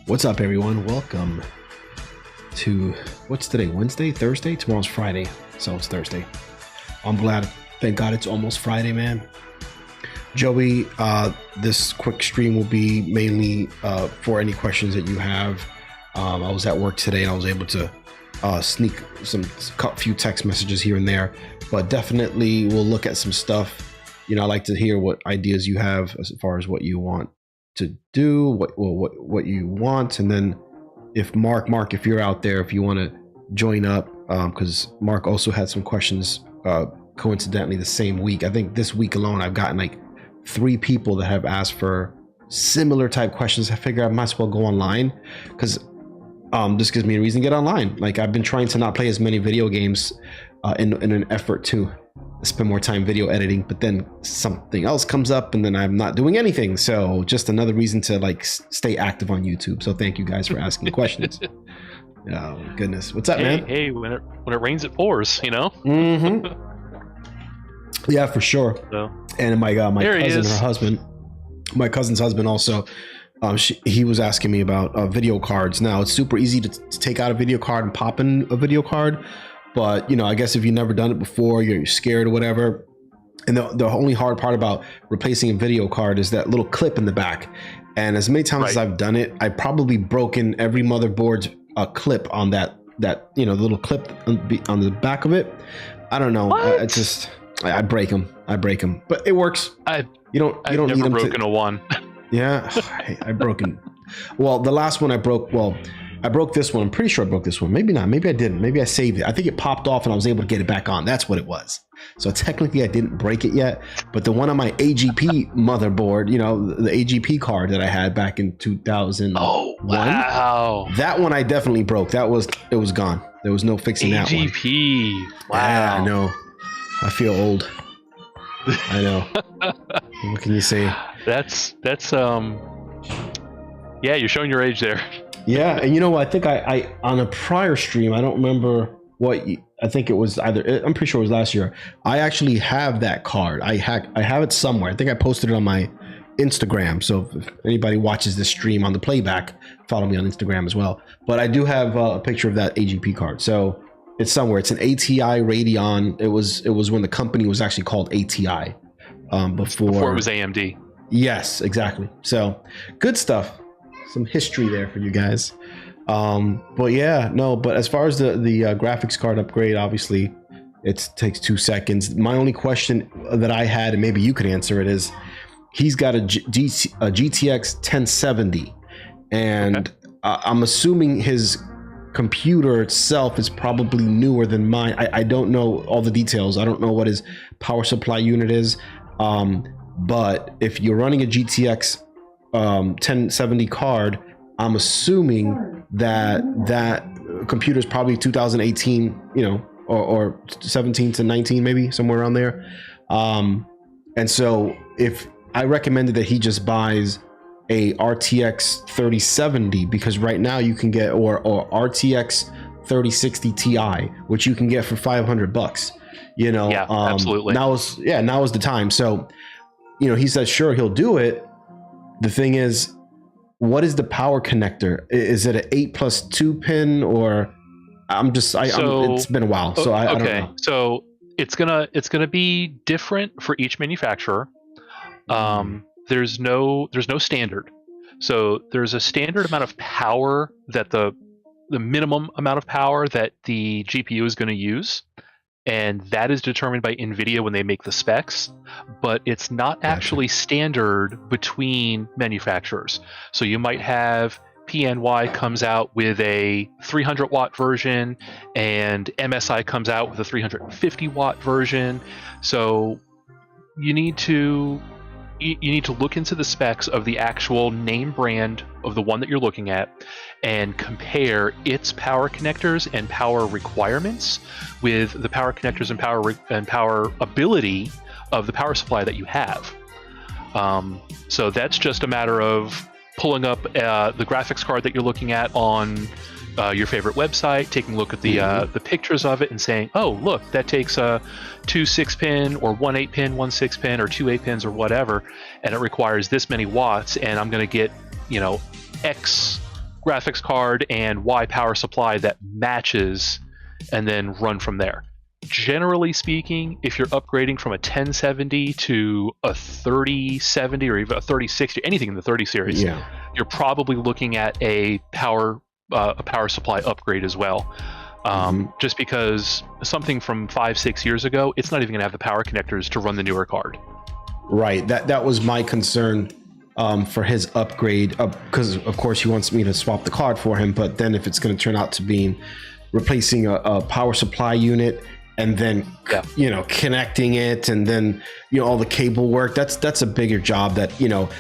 What's up, everyone? Welcome to what's today? Wednesday, Thursday? Tomorrow's Friday, so it's Thursday. I'm glad. Thank God it's almost Friday, man. Joey, this quick stream will be mainly for any questions that you have. I was at work today and I was able to sneak a few text messages here and there, but definitely we'll look at some stuff. You know, I like to hear what ideas you have as far as what you want to do, what you want, and then if Mark, if you're out there, if you want to join up, because Mark also had some questions coincidentally the same week. I think this week alone I've gotten like 3 people that have asked for similar type questions. I figure I might as well go online because this gives me a reason to get online. Like, I've been trying to not play as many video games in an effort to spend more time video editing, but then something else comes up and then I'm not doing anything. So just another reason to like stay active on YouTube. So thank you guys for asking questions. Oh goodness, what's up, man? Hey, when it rains, it pours. You know. Mm-hmm. Yeah, for sure. So, and my cousin's husband also. He was asking me about video cards. Now it's super easy to take out a video card and pop in a video card. But, you know, I guess if you've never done it before, you're scared or whatever. And the only hard part about replacing a video card is that little clip in the back. And as many times as I've done it, I've probably broken every motherboard's clip on that, you know, the little clip on the back of it. I don't know. I break them. But it works. I've never need broken a one. Yeah, I've broken. Well, the last one I broke, I broke this one. I'm pretty sure I broke this one. Maybe not. Maybe I didn't. Maybe I saved it. I think it popped off and I was able to get it back on. That's what it was. So technically I didn't break it yet. But the one on my AGP motherboard, you know, the AGP card that I had back in 2001. Oh, wow. That one I definitely broke. It was gone. There was no fixing that one. AGP. Wow. Yeah, I know. I feel old. I know. What can you say? That's yeah, you're showing your age there. Yeah, and you know what? I think I on a prior stream, I don't remember I think it was I'm pretty sure it was last year. I actually have that card. I have it somewhere. I think I posted it on my Instagram. So if anybody watches this stream on the playback, follow me on Instagram as well. But I do have a picture of that AGP card. So it's somewhere. It's an ATI Radeon. It was when the company was actually called ATI. Before it was AMD. Yes, exactly. So good stuff. Some history there for you guys. But yeah, no, but as far as the graphics card upgrade, obviously it takes 2 seconds. My only question that I had, and maybe you could answer it, is he's got a GTX 1070 and I'm assuming his computer itself is probably newer than mine. I don't know all the details. I don't know what his power supply unit is. But if you're running a GTX 1070 card, I'm assuming that computer is probably 2018, you know, or 17 to 19, maybe somewhere around there. And so if I recommended that he just buys a RTX 3070, because right now you can get or RTX 3060 Ti, which you can get for $500, you know. Yeah, absolutely. Now is the time. So, you know, he said sure, he'll do it. The thing is, what is the power connector? Is it an 8+2 pin, or it's been a while, so I don't know. So it's gonna be different for each manufacturer. There's no standard. So there's a standard amount of power that the minimum amount of power that the GPU is going to use, and that is determined by NVIDIA when they make the specs, but it's not actually standard between manufacturers. So you might have PNY comes out with a 300 watt version and MSI comes out with a 350 watt version. So you need to look into the specs of the actual name brand of the one that you're looking at and compare its power connectors and power requirements with the power connectors and power ability of the power supply that you have. So that's just a matter of pulling up the graphics card that you're looking at on your favorite website, taking a look at the pictures of it and saying, oh, look, that takes a 2 6-pin or 1 8-pin, 1 6-pin, or 2 8-pins or whatever, and it requires this many watts, and I'm going to get, you know, X graphics card and Y power supply that matches, and then run from there. Generally speaking, if you're upgrading from a 1070 to a 3070 or even a 3060, anything in the 30 series, you're probably looking at a power supply upgrade as well. Just because something from 5-6 years ago, it's not even going to have the power connectors to run the newer card. Right. That was my concern for his upgrade, because of course he wants me to swap the card for him. But then if it's going to turn out to being replacing a power supply unit and then connecting it, and then all the cable work, that's a bigger job that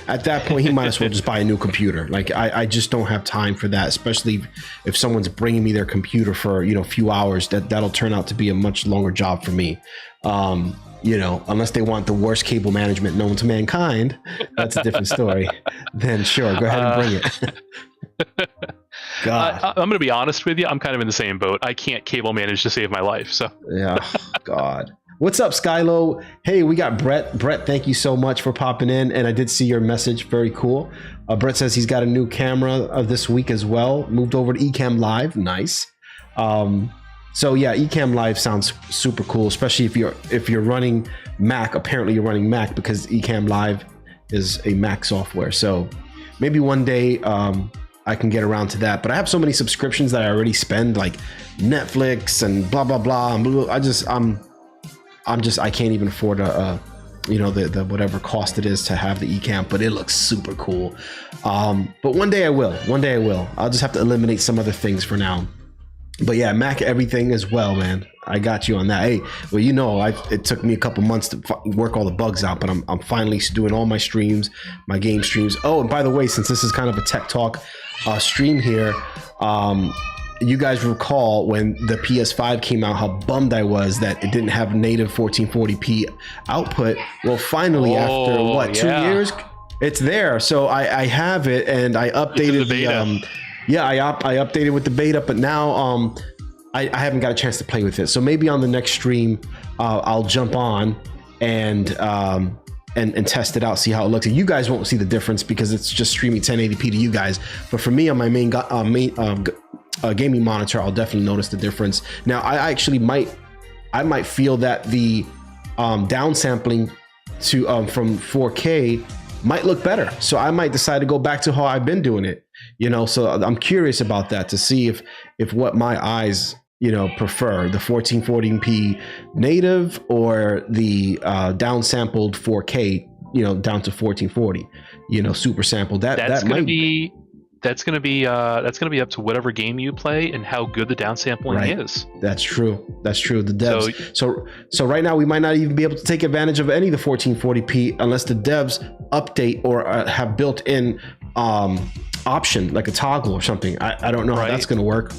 at that point he might as well just buy a new computer. Like I just don't have time for that, especially if someone's bringing me their computer for a few hours. That'll turn out to be a much longer job for me. Unless they want the worst cable management known to mankind, that's a different story. Then sure, go ahead and bring it. God, I'm going to be honest with you. I'm kind of in the same boat. I can't cable manage to save my life. So yeah, God. What's up, Skylo? Hey, we got Brett. Brett, thank you so much for popping in. And I did see your message. Very cool. Brett says he's got a new camera this week as well. Moved over to Ecamm Live. Nice. So yeah, Ecamm Live sounds super cool, especially if you're running Mac. Apparently you're running Mac because Ecamm Live is a Mac software. So maybe one day I can get around to that. But I have so many subscriptions that I already spend, like Netflix and blah blah blah. I can't even afford the whatever cost it is to have the Ecamm, but it looks super cool. But one day I will. I'll just have to eliminate some other things for now. But yeah, Mac everything as well, man. I got you on that. Hey, well, it took me a couple months to work all the bugs out, but I'm finally doing all my streams, my game streams. Oh, and by the way, since this is kind of a tech talk stream here, you guys recall when the PS5 came out, how bummed I was that it didn't have native 1440p output. Well, finally, after 2 years, it's there. So I have it, and I updated the beta. I updated with the beta, but now I haven't got a chance to play with it. So maybe on the next stream, I'll jump on and test it out, see how it looks. And you guys won't see the difference because it's just streaming 1080p to you guys. But for me on my main gaming monitor, I'll definitely notice the difference. Now, I might feel that the downsampling from 4K might look better. So I might decide to go back to how I've been doing it. So I'm curious about that to see if what my eyes prefer, the 1440p native or the downsampled 4K, down to 1440, super sampled. That's going to be up to whatever game you play and how good the downsampling is. That's true. The devs. So right now we might not even be able to take advantage of any of the 1440p unless the devs update or have built-in option like a toggle or something. I don't know how that's going to work.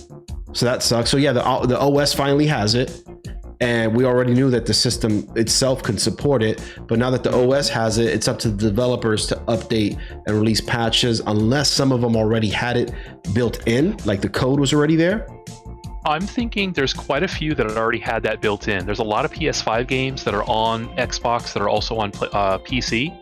So that sucks. So yeah, the OS finally has it, and we already knew that the system itself can support it. But now that the OS has it, it's up to the developers to update and release patches, unless some of them already had it built in, like the code was already there. I'm thinking there's quite a few that already had that built in. There's a lot of PS5 games that are on Xbox that are also on PC,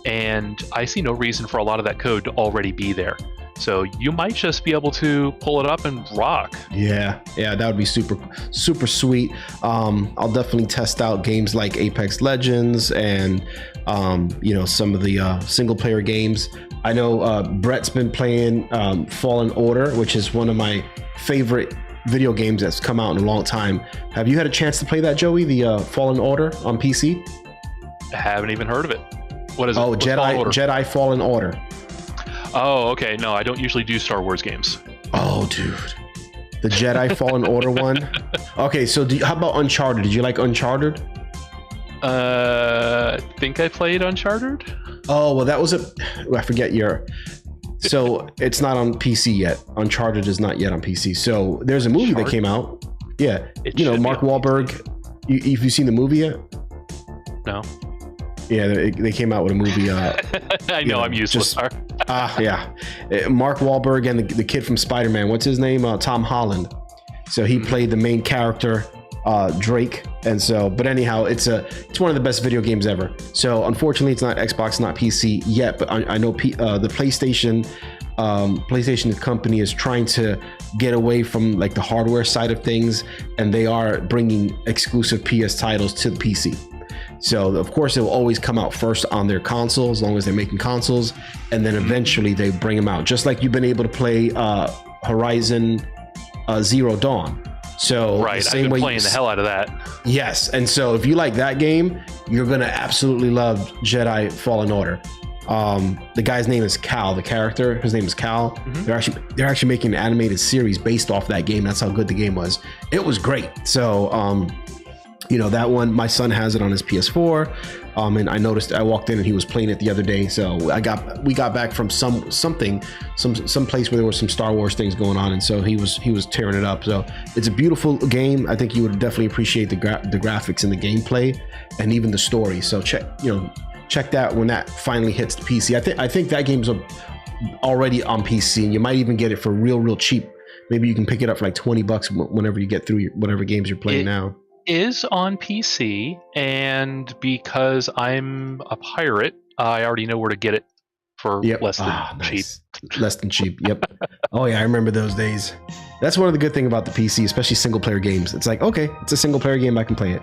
and I see no reason for a lot of that code to already be there. So you might just be able to pull it up and rock. Yeah, that would be super, super sweet. I'll definitely test out games like Apex Legends and some of the single player games. I know Brett's been playing Fallen Order, which is one of my favorite video games that's come out in a long time. Have you had a chance to play that, Joey? The Fallen Order on PC? I haven't even heard of it. What is it? Oh, Jedi Fallen Order. Oh, okay. No, I don't usually do Star Wars games. Oh, dude. The Jedi Fallen Order one? Okay, so how about Uncharted? Did you like Uncharted? I think I played Uncharted. Oh, well, that was I forget your... So, it's not on PC yet. Uncharted is not yet on PC. So, there's a movie that came out. Yeah. Mark Wahlberg. Have you seen the movie yet? No. Yeah, they came out with a movie. I know I'm useless. Yeah. Mark Wahlberg and the kid from Spider-Man. What's his name? Tom Holland. So he played the main character, Drake. And so, but anyhow, it's one of the best video games ever. So unfortunately, it's not Xbox, not PC yet. But I know the PlayStation PlayStation company is trying to get away from like the hardware side of things, and they are bringing exclusive PS titles to the PC. So of course it will always come out first on their console, as long as they're making consoles, and then eventually they bring them out, just like you've been able to play Horizon Zero Dawn. So right, the same I've been way playing the hell out of that. Yes, and so if you like that game, you're gonna absolutely love Jedi Fallen Order. The guy's name is Cal. The character, his name is Cal. Mm-hmm. They're actually making an animated series based off that game. That's how good the game was. It was great. So that one, my son has it on his PS4. And I noticed, I walked in and he was playing it the other day. So we got back from some place where there was some Star Wars things going on, and so he was tearing it up. So it's a beautiful game. I think you would definitely appreciate the graphics and the gameplay, and even the story. So check that when that finally hits the PC. I think that game's already on PC, and you might even get it for real cheap. Maybe you can pick it up for like $20 whenever you get through whatever games you're playing now. Is on PC, and because I'm a pirate, I already know where to get it for less than cheap. Less than cheap. Yep. Oh yeah, I remember those days. That's one of the good things about the PC, especially single player games. It's like, okay, it's a single player game, I can play it.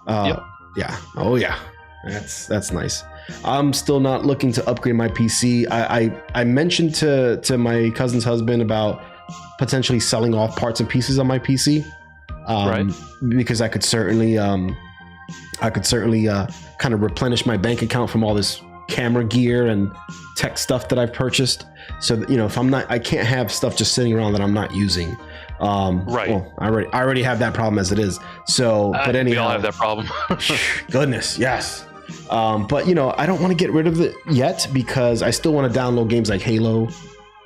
Yep. Yeah. Oh yeah. That's nice. I'm still not looking to upgrade my PC. I mentioned to my cousin's husband about potentially selling off parts and pieces on my PC. Right. Because I could certainly kind of replenish my bank account from all this camera gear and tech stuff that I've purchased. So if I can't have stuff just sitting around that I'm not using. Right. Well, I already have that problem as it is. So, but anyhow, we all have that problem. Goodness, yes. But I don't want to get rid of it yet, because I still want to download games like Halo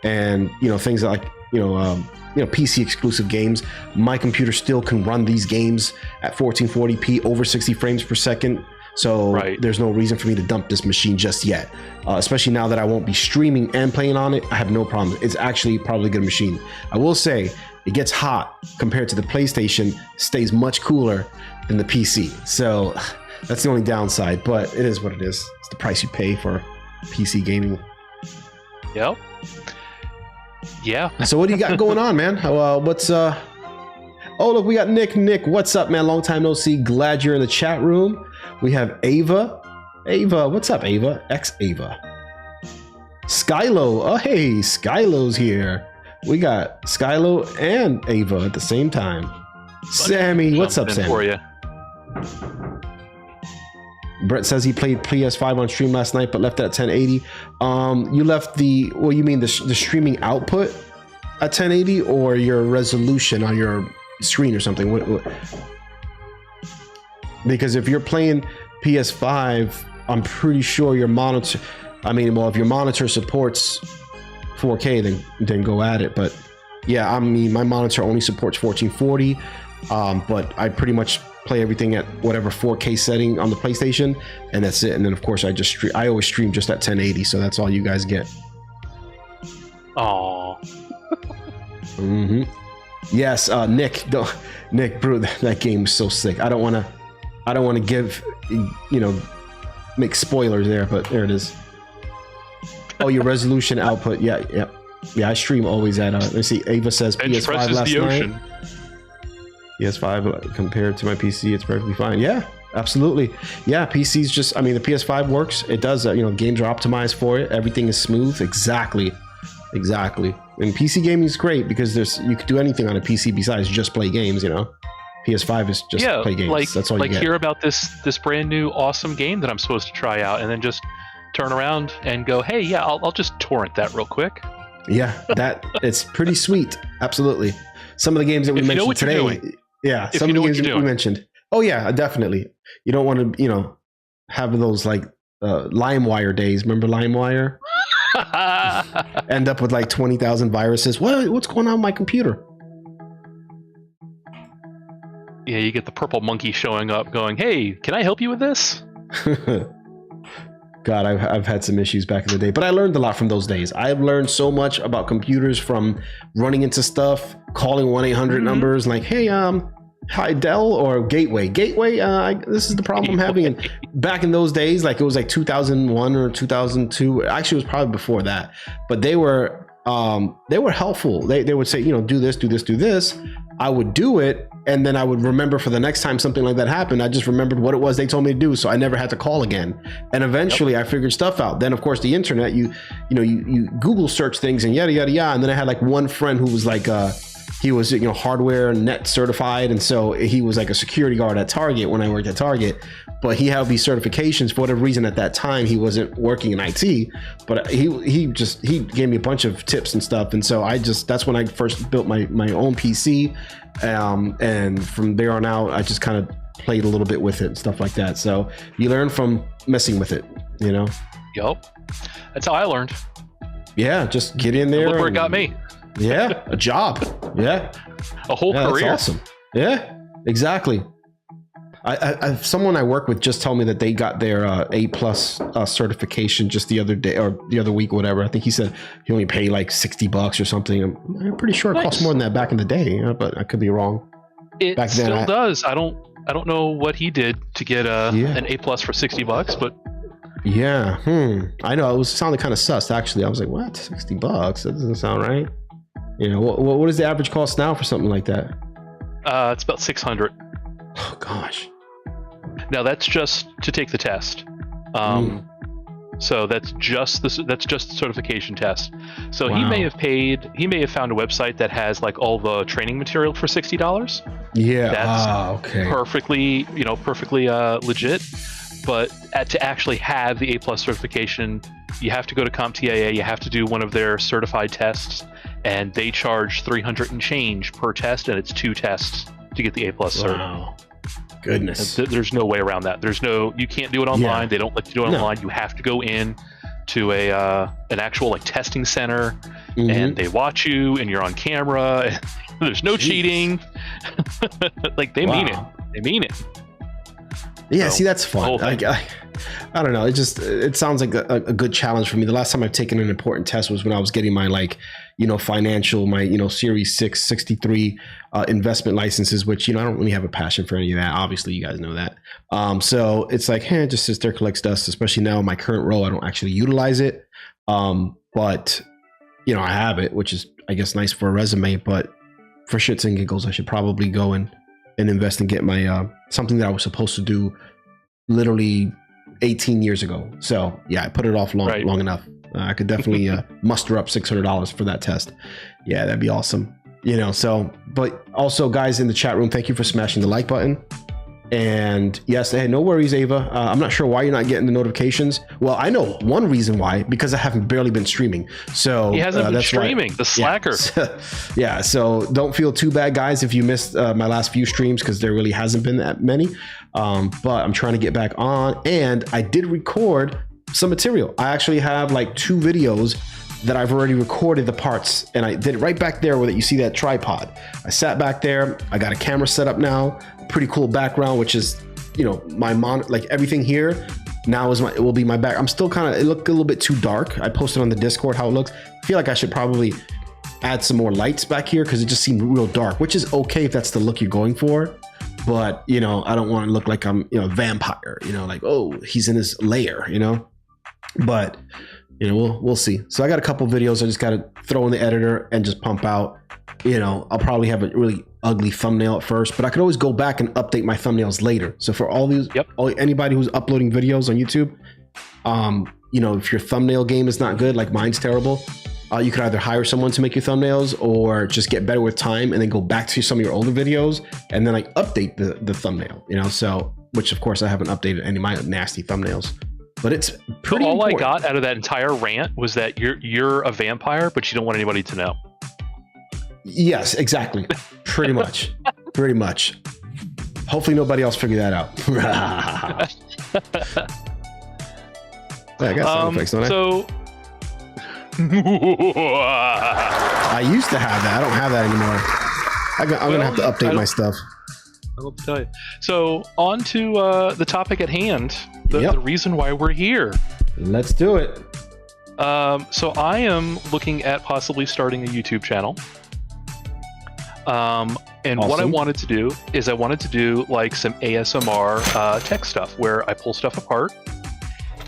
and things like PC exclusive games. My computer still can run these games at 1440p over 60 frames per second. So There's no reason for me to dump this machine just yet. Especially now that I won't be streaming and playing on it, I have no problem. It's actually probably a good machine. I will say it gets hot compared to the PlayStation, stays much cooler than the PC. So that's the only downside, but it is what it is. It's the price you pay for PC gaming. Yep. Yeah. So what do you got going on, man? What's oh look, we got Nick. What's up, man? Long time no see. Glad you're in the chat room. We have Ava, what's up, Ava? Ava. Skylo. Oh hey, Skylo's here. We got Skylo and Ava at the same time. Sammy, what's up, Sammy? For you. Brett says he played PS5 on stream last night, but left at 1080. You left you mean the streaming output at 1080, or your resolution on your screen or something? What? Because if you're playing PS5, I'm pretty sure your monitor, if your monitor supports 4K, then go at it. But yeah, my monitor only supports 1440, but I pretty much play everything at whatever 4K setting on the PlayStation, and that's it. And then of course I always stream just at 1080, so that's all you guys get. Aww. Mm-hmm. Yes, Nick, bro, that game is so sick. I don't want to give, make spoilers there, but there it is. Oh, your resolution output. Yeah. I stream always at, let's see, Ava says PS5 last night. PS5 compared to my PC, it's perfectly fine. Yeah, absolutely. Yeah, PC's just, the PS5 works. It does, games are optimized for it. Everything is smooth. Exactly. And PC gaming is great because you could do anything on a PC besides just play games, PS5 is just play games. That's all you get. Hear about this brand new awesome game that I'm supposed to try out, and then just turn around and go, hey, yeah, I'll just torrent that real quick. Yeah, it's pretty sweet. Absolutely. Some of the games that we mentioned today. Yeah, some of the games that we mentioned. Oh yeah, definitely. You don't want to, have those like LimeWire days. Remember LimeWire? End up with like 20,000 viruses. What's going on with my computer? Yeah, you get the purple monkey showing up going, hey, can I help you with this? God, I've had some issues back in the day, but I learned a lot from those days. I've learned so much about computers from running into stuff, calling 1-800 numbers like, hey, hi Dell, or Gateway. This is the problem I'm having. And back in those days, like it was like 2001 or 2002. Actually, it was probably before that. But they were they were helpful. They would say, you know, do this, do this, do this. I would do it, and then I would remember for the next time something like that happened. I just remembered what it was they told me to do, so I never had to call again. And eventually, I figured stuff out. Then, of course, the internet. You Google search things and yada yada yada. And then I had like one friend who was like, he was, you know, hardware net certified, and so he was like a security guard at Target when I worked at Target. But he had these certifications for whatever reason. At that time, he wasn't working in IT, but he gave me a bunch of tips and stuff. And so that's when I first built my own PC, and from there on out, I just kind of played a little bit with it and stuff like that. So you learn from messing with it, you know. Yup, that's how I learned. Yeah, just get in there. Look where it got me. Yeah, a job. Yeah, a whole career. That's awesome. Yeah, exactly. I someone I work with just told me that they got their A+ certification just the other day or the other week or whatever. I think he said he only paid like $60 or something. I'm pretty sure it cost more than that back in the day, but I could be wrong. It back then, still does. I don't know what he did to get an A+ for $60, but yeah, I know it sounded kind of sus actually. I was like, what, $60? That doesn't sound right. You know, what is the average cost now for something like that? It's about $600. Oh gosh. Now that's just to take the test. So that's just the certification test. So wow. He may have found a website that has like all the training material for $60. Yeah. That's okay. perfectly legit. But to actually have the A+ certification, you have to go to CompTIA, you have to do one of their certified tests, and they charge $300 and change per test, and it's 2 tests to get the A+ cert. Wow. Goodness. There's no way around that. You can't do it online. Yeah. They don't let you do it online. You have to go in to an actual like testing center, and they watch you, and you're on camera. And there's no cheating. Like they mean it. They mean it. Yeah, see, that's fun. I don't know. It sounds like a good challenge for me. The last time I've taken an important test was when I was getting my financial, Series 6, 63 investment licenses, which, I don't really have a passion for any of that. Obviously, you guys know that. So it's like, it just sits there, collects dust, especially now in my current role. I don't actually utilize it. But, I have it, which is, I guess, nice for a resume. But for shits and giggles, I should probably go and invest and get my something that I was supposed to do literally 18 years ago. So yeah, I put it off long enough. I could definitely muster up $600 for that test. Yeah, that'd be awesome. So, but also guys in the chat room, thank you for smashing the like button. And yes, hey, no worries, Ava. I'm not sure why you're not getting the notifications. Well, I know one reason why, because I haven't barely been streaming. So he hasn't been streaming, the slacker. Yeah, so don't feel too bad, guys, if you missed my last few streams, because there really hasn't been that many. But I'm trying to get back on, and I did record some material. I actually have like 2 videos that I've already recorded the parts, and I did it right back there where you see that tripod. I sat back there. I got a camera set up now. Pretty cool background, which is, my like everything here now it will be my back. I'm still it looked a little bit too dark. I posted on the Discord how it looks. I feel like I should probably add some more lights back here because it just seemed real dark, which is okay if that's the look you're going for. But, I don't want to look like I'm, a vampire, like, oh, he's in his lair, but, we'll see. So I got a couple videos I just got to throw in the editor and just pump out. I'll probably have a really ugly thumbnail at first, but I could always go back and update my thumbnails later. So for all these, anybody who's uploading videos on YouTube, if your thumbnail game is not good, like mine's terrible, you could either hire someone to make your thumbnails or just get better with time and then go back to some of your older videos and then like update the thumbnail, so, which of course I haven't updated any of my nasty thumbnails, but it's pretty all important. I got out of that entire rant was that you're a vampire, but you don't want anybody to know. Yes, exactly. Pretty much. Pretty much. Hopefully nobody else figured that out. I got sound effects, don't I? So I used to have that. I don't have that anymore. I'm gonna have to update my stuff. I'll tell you. So on to the topic at hand. The reason why we're here. Let's do it. So I am looking at possibly starting a YouTube channel. And awesome. What I wanted to do is like some ASMR tech stuff where I pull stuff apart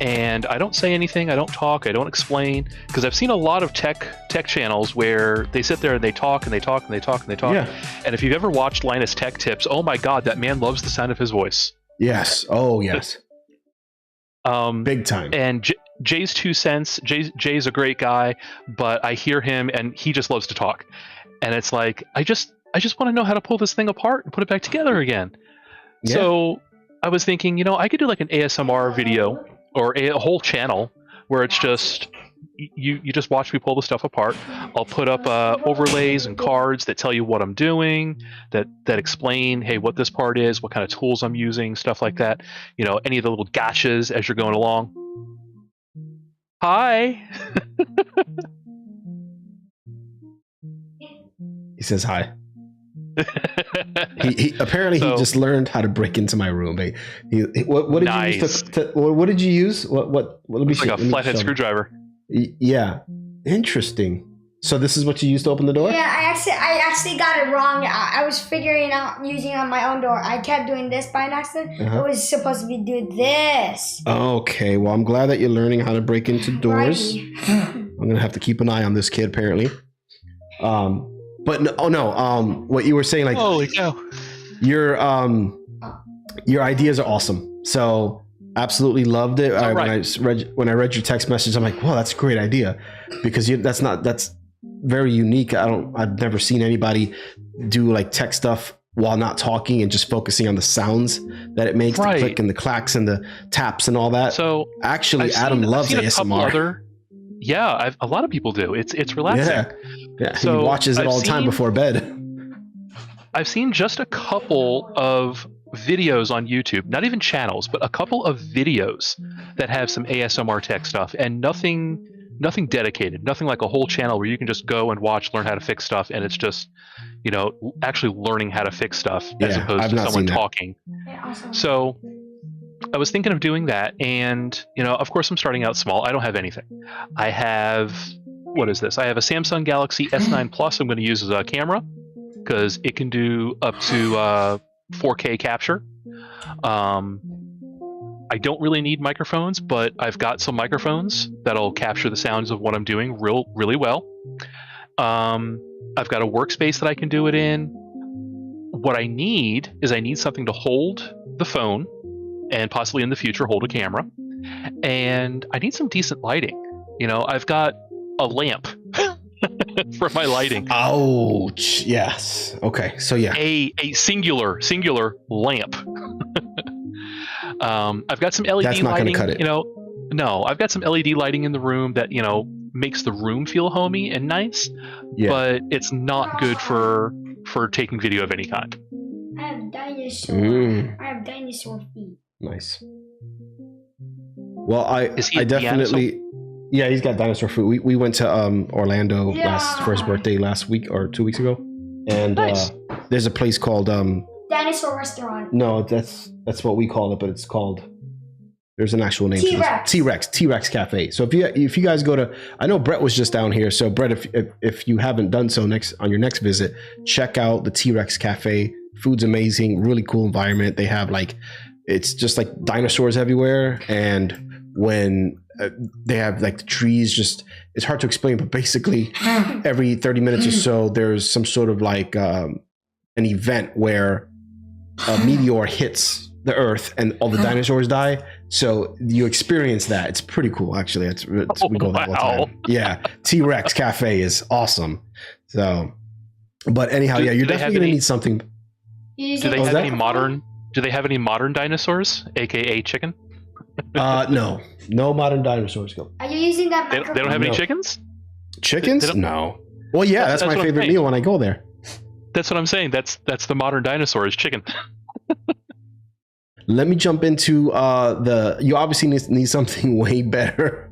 and I don't say anything, I don't talk, I don't explain, because I've seen a lot of tech channels where they sit there and they talk and they talk and they talk and they talk. Yeah. And if you've ever watched Linus Tech Tips, oh my God, that man loves the sound of his voice. Yes. Oh, yes. Big time. And Jay's 2 cents. Jay's a great guy, but I hear him and he just loves to talk. And it's like, I just want to know how to pull this thing apart and put it back together again. Yeah. So I was thinking, I could do like an ASMR video or a whole channel where it's just you just watch me pull the stuff apart. I'll put up overlays and cards that tell you what I'm doing, that explain, hey, what this part is, what kind of tools I'm using, stuff like that. Any of the little gotchas as you're going along. Hi. He says hi. he apparently he just learned how to break into my room. What did you use what did you use? What let me it's like a flathead screwdriver. Yeah. Interesting. So this is what you used to open the door? Yeah, I actually got it wrong. I was figuring out using it on my own door. I kept doing this by an accident. It was supposed to be doing this. Okay, well, I'm glad that you're learning how to break into doors. I'm going to have to keep an eye on this kid, apparently. But what you were saying, like, holy cow. Your ideas are awesome. So absolutely loved it. When I read your text message, I'm like, well, that's a great idea, because that's very unique. I've never seen anybody do like tech stuff while not talking and just focusing on the sounds that it makes, the click and the clacks and the taps and all that. So actually, Adam loves ASMR. A lot of people do. It's relaxing. Yeah. So he watches it all the time before bed. I've seen just a couple of videos on YouTube, not even channels, but a couple of videos that have some ASMR tech stuff, and nothing dedicated, nothing like a whole channel where you can just go and learn how to fix stuff, and it's just, actually learning how to fix stuff as opposed to someone talking. So I was thinking of doing that, and of course I'm starting out small. I don't have anything. I have, what is this? I have a Samsung Galaxy S9 Plus I'm going to use as a camera, because it can do up to 4K capture. I don't really need microphones, but I've got some microphones that'll capture the sounds of what I'm doing really well. I've got a workspace that I can do it in. What I need something to hold the phone, and possibly in the future hold a camera. And I need some decent lighting. I've got a lamp for my lighting. Ouch. Yes. Okay. So yeah. A singular lamp. I've got some LED That's not lighting. Gonna cut it. No, I've got some LED lighting in the room that makes the room feel homey and nice. Yeah. But it's not good for taking video of any kind. I have dinosaur feet. Nice. Well, I definitely. Yeah, he's got dinosaur food. We went to Orlando for his birthday last week or 2 weeks ago, and nice. There's a place called Dinosaur Restaurant. No, that's what we call it, but it's called. There's an actual name. T-Rex Cafe. So if you guys go to, I know Brett was just down here. So Brett, if you haven't done so on your next visit, check out the T-Rex Cafe. Food's amazing, really cool environment. They have it's just like dinosaurs everywhere, and when they have like the trees, it's hard to explain, but basically every 30 minutes or so there's some sort of like an event where a meteor hits the earth and all the dinosaurs die, so you experience that. It's pretty cool, actually. We go there all the time. Yeah, T-Rex Cafe is awesome. So, but anyhow, you're definitely gonna need something. Do they have any modern dinosaurs, aka chicken? No modern dinosaurs. Are you using that microphone? They don't have any chickens? Chickens? No. Well, yeah, that's my favorite meal when I go there. That's what I'm saying. That's the modern dinosaur is chicken. Let me jump into you obviously need something way better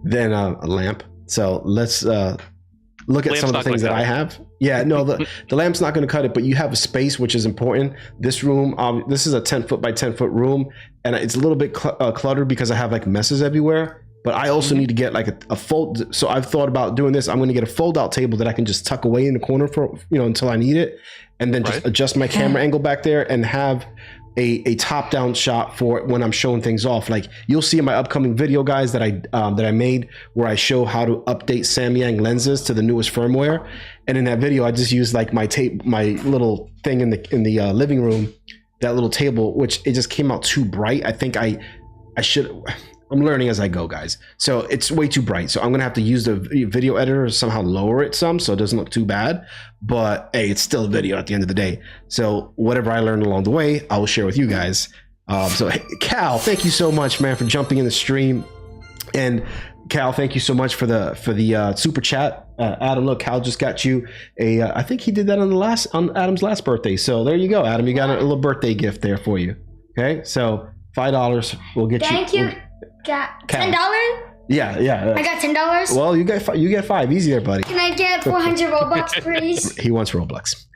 than a lamp. So let's look at some of the things that I have. Yeah, no, the lamp's not going to cut it, but you have a space, which is important. This room, this is a 10-foot by 10-foot room, and it's a little bit cluttered because I have like messes everywhere. But I also need to get like a fold. So I've thought about doing this. I'm going to get a fold-out table that I can just tuck away in the corner for until I need it, and then just adjust my camera angle back there and have a top-down shot for when I'm showing things off. Like you'll see in my upcoming video, guys, that I made where I show how to update Samyang lenses to the newest firmware. And in that video, I just used like my little thing in the living room, that little table, which it just came out too bright. I think I should. I'm learning as I go, guys. So it's way too bright. So I'm gonna have to use the video editor to somehow lower it some so it doesn't look too bad. But hey, it's still a video at the end of the day. So whatever I learned along the way, I will share with you guys. So hey, Cal, thank you so much, man, for jumping in the stream. And Cal, thank you so much for the super chat. Adam, look, Cal just got you a. I think he did that on Adam's last birthday. So there you go, Adam. You got a little birthday gift there for you. Okay, so $5 will get you. Thank you. Got $10? Yeah. I got $10. Well, you get 5. Easy there, buddy. Can I get 400 Robux, please? He wants Robux.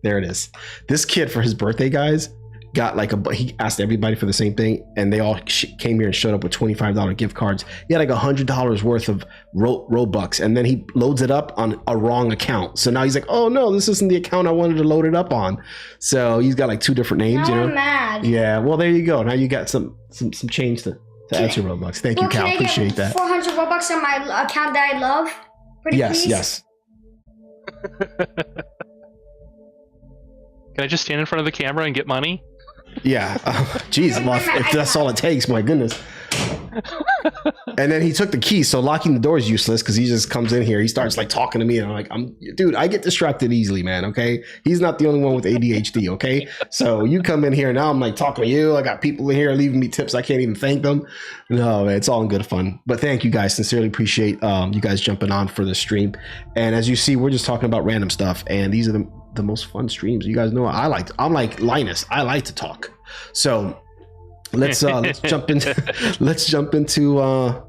There it is. This kid for his birthday, guys, got like he asked everybody for the same thing, and they all came here and showed up with $25 gift cards. He had like $100 worth of Robux, and then he loads it up on a wrong account. So now he's like, oh no, this isn't the account I wanted to load it up on. So he's got like 2 different names. Now you know? I'm mad. Yeah. Well, there you go. Now you got some change to add your Robux. Thank you, Cal. Can I appreciate get that. 400 Robux on my account that I love? Please? Yes. Can I just stand in front of the camera and get money? Yeah. Geez, well, if that's all it takes, my goodness. And then he took the key, so locking the door is useless because he just comes in here. He starts like talking to me, and I'm like, dude, I get distracted easily, man. Okay, he's not the only one with ADHD. Okay, so you come in here now, I'm like talking to you. I got people in here leaving me tips. I can't even thank them. No, man, it's all in good fun. But thank you guys. Sincerely appreciate you guys jumping on for the stream. And as you see, we're just talking about random stuff, and these are the most fun streams. You guys know I'm like Linus. I like to talk. So let's jump into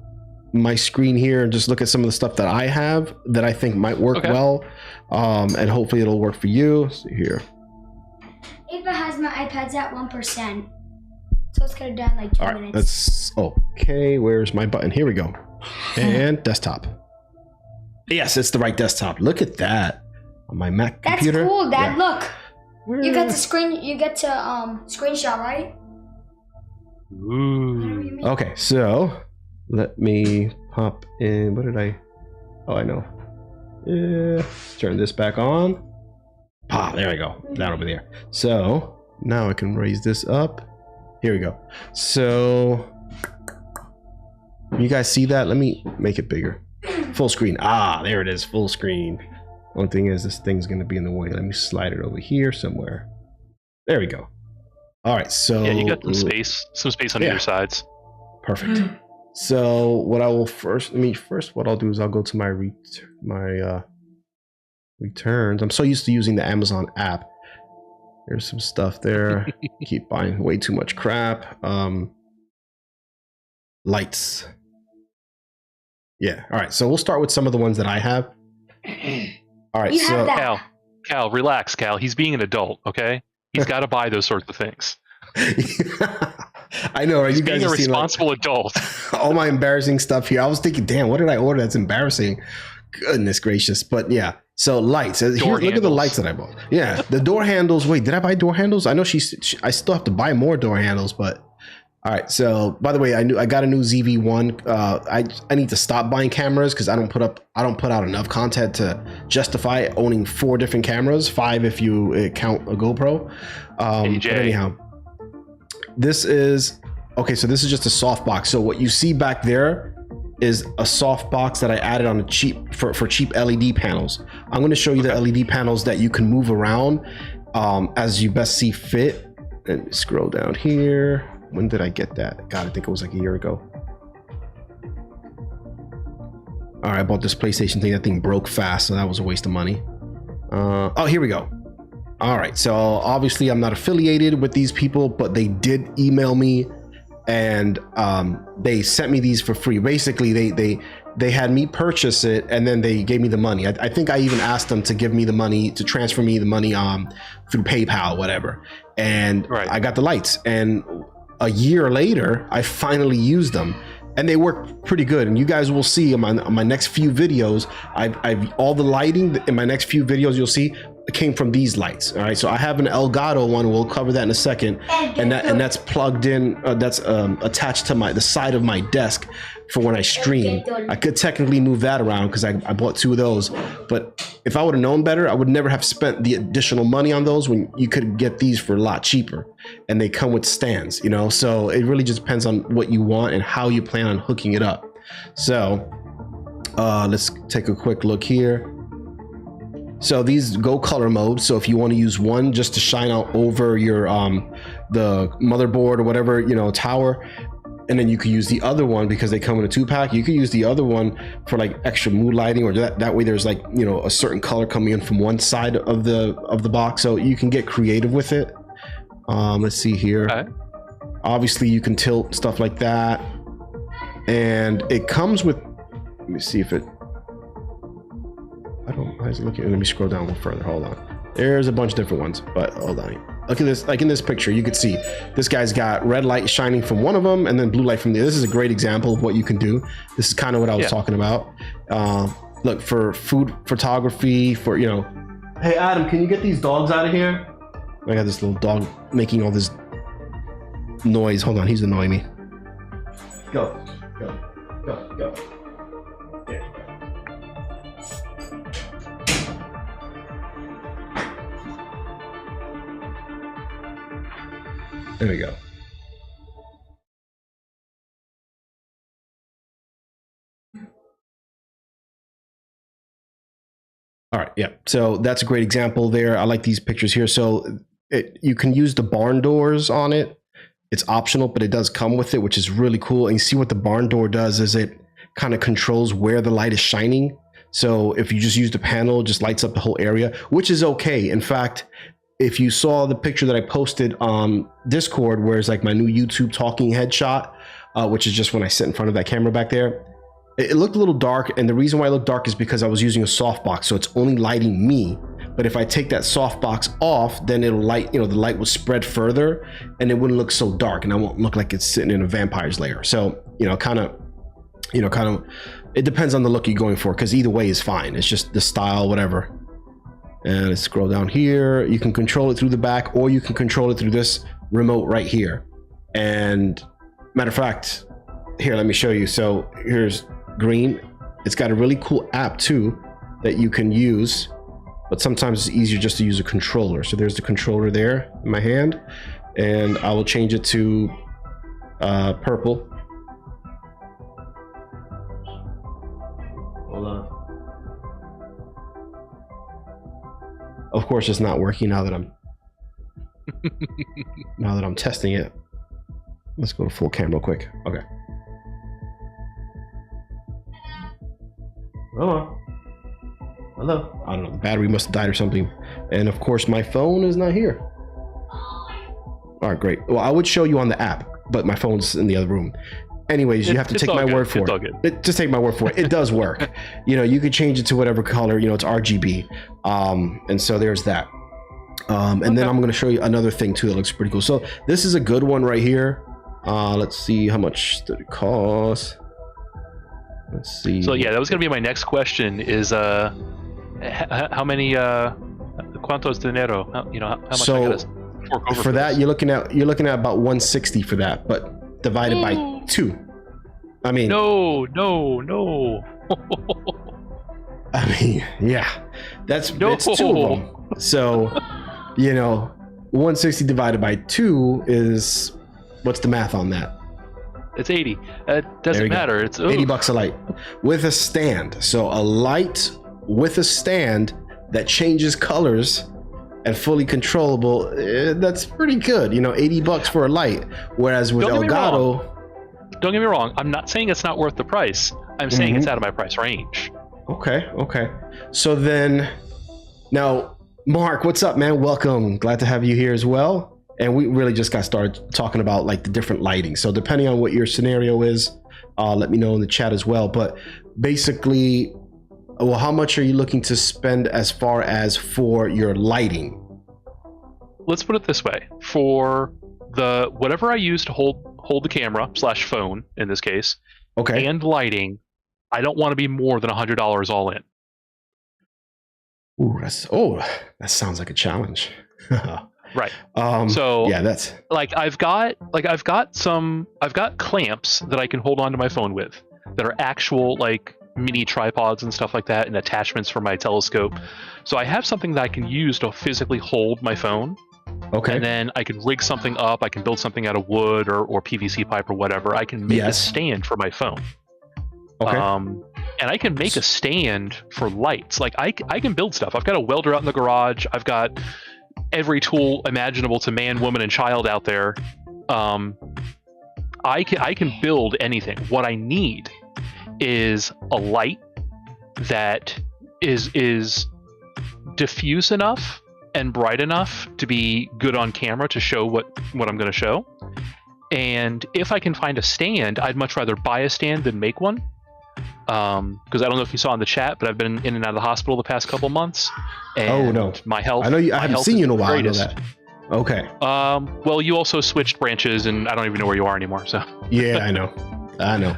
my screen here and just look at some of the stuff that I have that I think might work well, and hopefully it'll work for you. Let's see here. Ava has my iPads at 1%, so it's gonna down like 2 minutes. Right, that's okay. Where's my button? Here we go. And desktop. Yes, it's the right desktop. Look at that on my Mac computer. That's cool, Dad. Yeah. Look, you get to screenshot, right? Ooh. Okay, so let me pop in. What did I? Oh, I know. Yeah, turn this back on. There we go. That over there. So now I can raise this up. Here we go. So you guys see that? Let me make it bigger. Full screen. There it is. Full screen. One thing is this thing's going to be in the way. Let me slide it over here somewhere. There we go. All right. So yeah, you got some space on either sides. Perfect. So what I will what I'll do is I'll go to my returns. I'm so used to using the Amazon app. There's some stuff there. Keep buying way too much crap. Lights. Yeah. All right. So we'll start with some of the ones that I have. All right. So Cal, relax, Cal. He's being an adult, okay? He's got to buy those sorts of things. I know, right? You guys being a have seen responsible adult. All my embarrassing stuff here. I was thinking, damn, what did I order that's embarrassing? Goodness gracious. But yeah. So lights. Look at the lights that I bought. Yeah, the door handles. Wait, did I buy door handles? I know I still have to buy more door handles, but all right. So by the way, I got a new ZV-1. I need to stop buying cameras because I don't put out enough content to justify owning 4 different cameras, 5 if you count a GoPro. But anyhow, this is okay. So this is just a soft box. So what you see back there is a soft box that I added on a cheap for cheap LED panels. I'm going to show you the LED panels that you can move around as you best see fit. And scroll down here. When did I get that? God, I think it was like a year ago. All right, I bought this PlayStation thing. That thing broke fast, so that was a waste of money. Oh, here we go. All right, so obviously I'm not affiliated with these people, but they did email me, and they sent me these for free. Basically, they had me purchase it, and then they gave me the money. I think I even asked them to give me the money, to transfer me the money through PayPal, whatever. And I got the lights, and a year later, I finally used them, and they work pretty good. And you guys will see on my next few videos, I've all the lighting in my next few videos. You'll see came from these lights. All right, so I have an Elgato one. We'll cover that in a second, and that's plugged in. That's attached to the side of my desk for when I stream. I could technically move that around because I bought 2 of those. But if I would have known better, I would never have spent the additional money on those when you could get these for a lot cheaper. And they come with stands, you know. So it really just depends on what you want and how you plan on hooking it up. So let's take a quick look here. So these go color mode. So if you want to use one just to shine out over your the motherboard or whatever, you know, tower, and then you could use the other one because they come in a 2-pack. You could use the other one for like extra mood lighting, or that way there's like, you know, a certain color coming in from one side of the box. So you can get creative with it. Let's see here. Okay. Obviously you can tilt stuff like that, and it comes with, let me see if it, I don't, how's it looking? Let me scroll down a little further. Hold on. There's a bunch of different ones, but hold on. Look at this. Like in this picture, you could see this guy's got red light shining from one of them and then blue light from the other. This is a great example of what you can do. This is kind of what I was talking about. Look, for food photography, for, you know, hey, Adam, can you get these dogs out of here? I got this little dog making all this noise. Hold on. He's annoying me. Go. There we go. All right, yeah. So that's a great example there. I like these pictures here. So you can use the barn doors on it. It's optional, but it does come with it, which is really cool. And you see what the barn door does is it kind of controls where the light is shining. So if you just use the panel, it just lights up the whole area, which is okay. In fact, if you saw the picture that I posted on Discord, where it's like my new YouTube talking head shot, which is just when I sit in front of that camera back there, it looked a little dark. And the reason why it looked dark is because I was using a softbox. So it's only lighting me. But if I take that softbox off, then it'll light, you know, the light will spread further and it wouldn't look so dark and I won't look like it's sitting in a vampire's lair. So, you know, kind of, it depends on the look you're going for, because either way is fine. It's just the style, whatever. And let's scroll down here. You can control it through the back, or you can control it through this remote right here. And matter of fact, here, let me show you. So here's green. It's got a really cool app too that you can use, but sometimes it's easier just to use a controller. So there's the controller there in my hand, and I will change it to purple. Hold on. Of course, it's not working now that I'm testing it. Let's go to full cam real quick. Okay. Hello. I don't know. The battery must have died or something. And of course, my phone is not here. All right, great. Well, I would show you on the app, but my phone's in the other room. Anyways, you have to take my word for it. Just take my word for it. It does work. You know, you could change it to whatever color. You know, it's RGB. And so there's that. And then I'm going to show you another thing too that looks pretty cool. So this is a good one right here. Let's see, how much did it cost? Let's see. So yeah, that was going to be my next question. Is how many cuántos dinero? How much? So I gotta fork over for that, you're looking at about 160 for that, but divided by 2. I mean, no. I mean, yeah, it's 2 of them. So, you know, 160 divided by 2 is, what's the math on that? It's 80. It doesn't matter. It's $80 a light with a stand. So a light with a stand that changes colors and fully controllable, that's pretty good. You know, $80 for a light. Whereas with Elgato, don't get me wrong, I'm not saying it's not worth the price. I'm saying it's out of my price range. Okay. So then, now, Mark, what's up, man? Welcome. Glad to have you here as well. And we really just got started talking about like the different lighting. So depending on what your scenario is, let me know in the chat as well. But basically, well, how much are you looking to spend as far as for your lighting? Let's put it this way. For the whatever I use to hold the camera / phone in this case, and lighting, I don't want to be more than $100 all in. Ooh, that sounds like a challenge. Right. So yeah, that's like I've got clamps that I can hold onto my phone with that are actual like mini tripods and stuff like that, and attachments for my telescope. So I have something that I can use to physically hold my phone. okay. And then I can rig something up. I can build something out of wood or PVC pipe or whatever. I can make a stand for my phone. Okay. And I can make a stand for lights. Like I can build stuff. I've got a welder out in the garage. I've got every tool imaginable to man, woman, and child out there. I can build anything. What I need is a light that is diffuse enough and bright enough to be good on camera to show what I'm going to show. And if I can find a stand, I'd much rather buy a stand than make one. Because I don't know if you saw in the chat, but I've been in and out of the hospital the past couple months. And my health. I know I haven't seen you in a while. I know that. Okay. Well, you also switched branches, and I don't even know where you are anymore. So. Yeah, I know.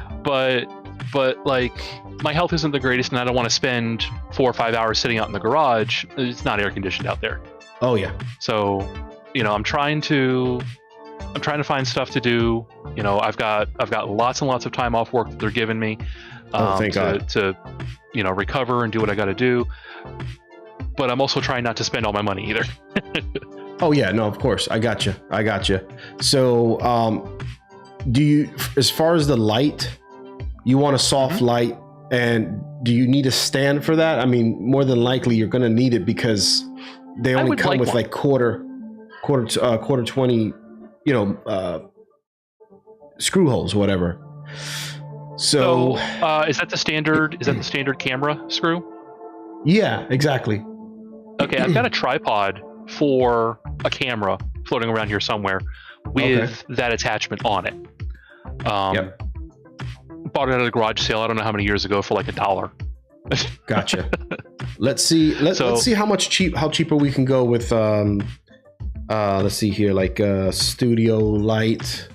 But like, my health isn't the greatest, and I don't want to spend 4 or 5 hours sitting out in the garage. It's not air conditioned out there. Oh yeah. So, I'm trying to find stuff to do. I've got lots and lots of time off work that they're giving me. Thank God. To recover and do what I got to do. But I'm also trying not to spend all my money either. Oh yeah, no, of course. I got you. So, do you, as far as the light, you want a soft light, and do you need a stand for that? I mean, more than likely you're going to need it because they only come with like quarter 20, screw holes, whatever. So is that the standard camera screw? Yeah, exactly. Okay, I've got a tripod for a camera floating around here somewhere with that attachment on it. Yep. Bought it at a garage sale. I don't know how many years ago for like $1. Gotcha. Let's see how cheaper we can go with. Let's see here, like studio light.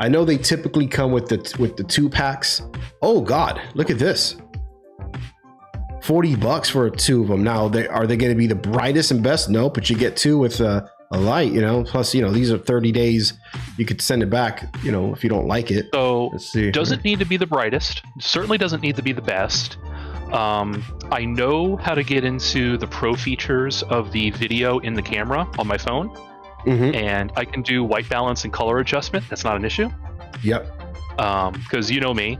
I know they typically come with the 2-packs. Oh God, look at this. $40 for 2 of them. Now, are they going to be the brightest and best? No, but you get 2 with a light, Plus, these are 30 days. You could send it back, if you don't like it. So, let's see. Doesn't need to be the brightest. Certainly doesn't need to be the best. I know how to get into the pro features of the video in the camera on my phone. And I can do white balance and color adjustment. That's not an issue. Yep. Because you know me,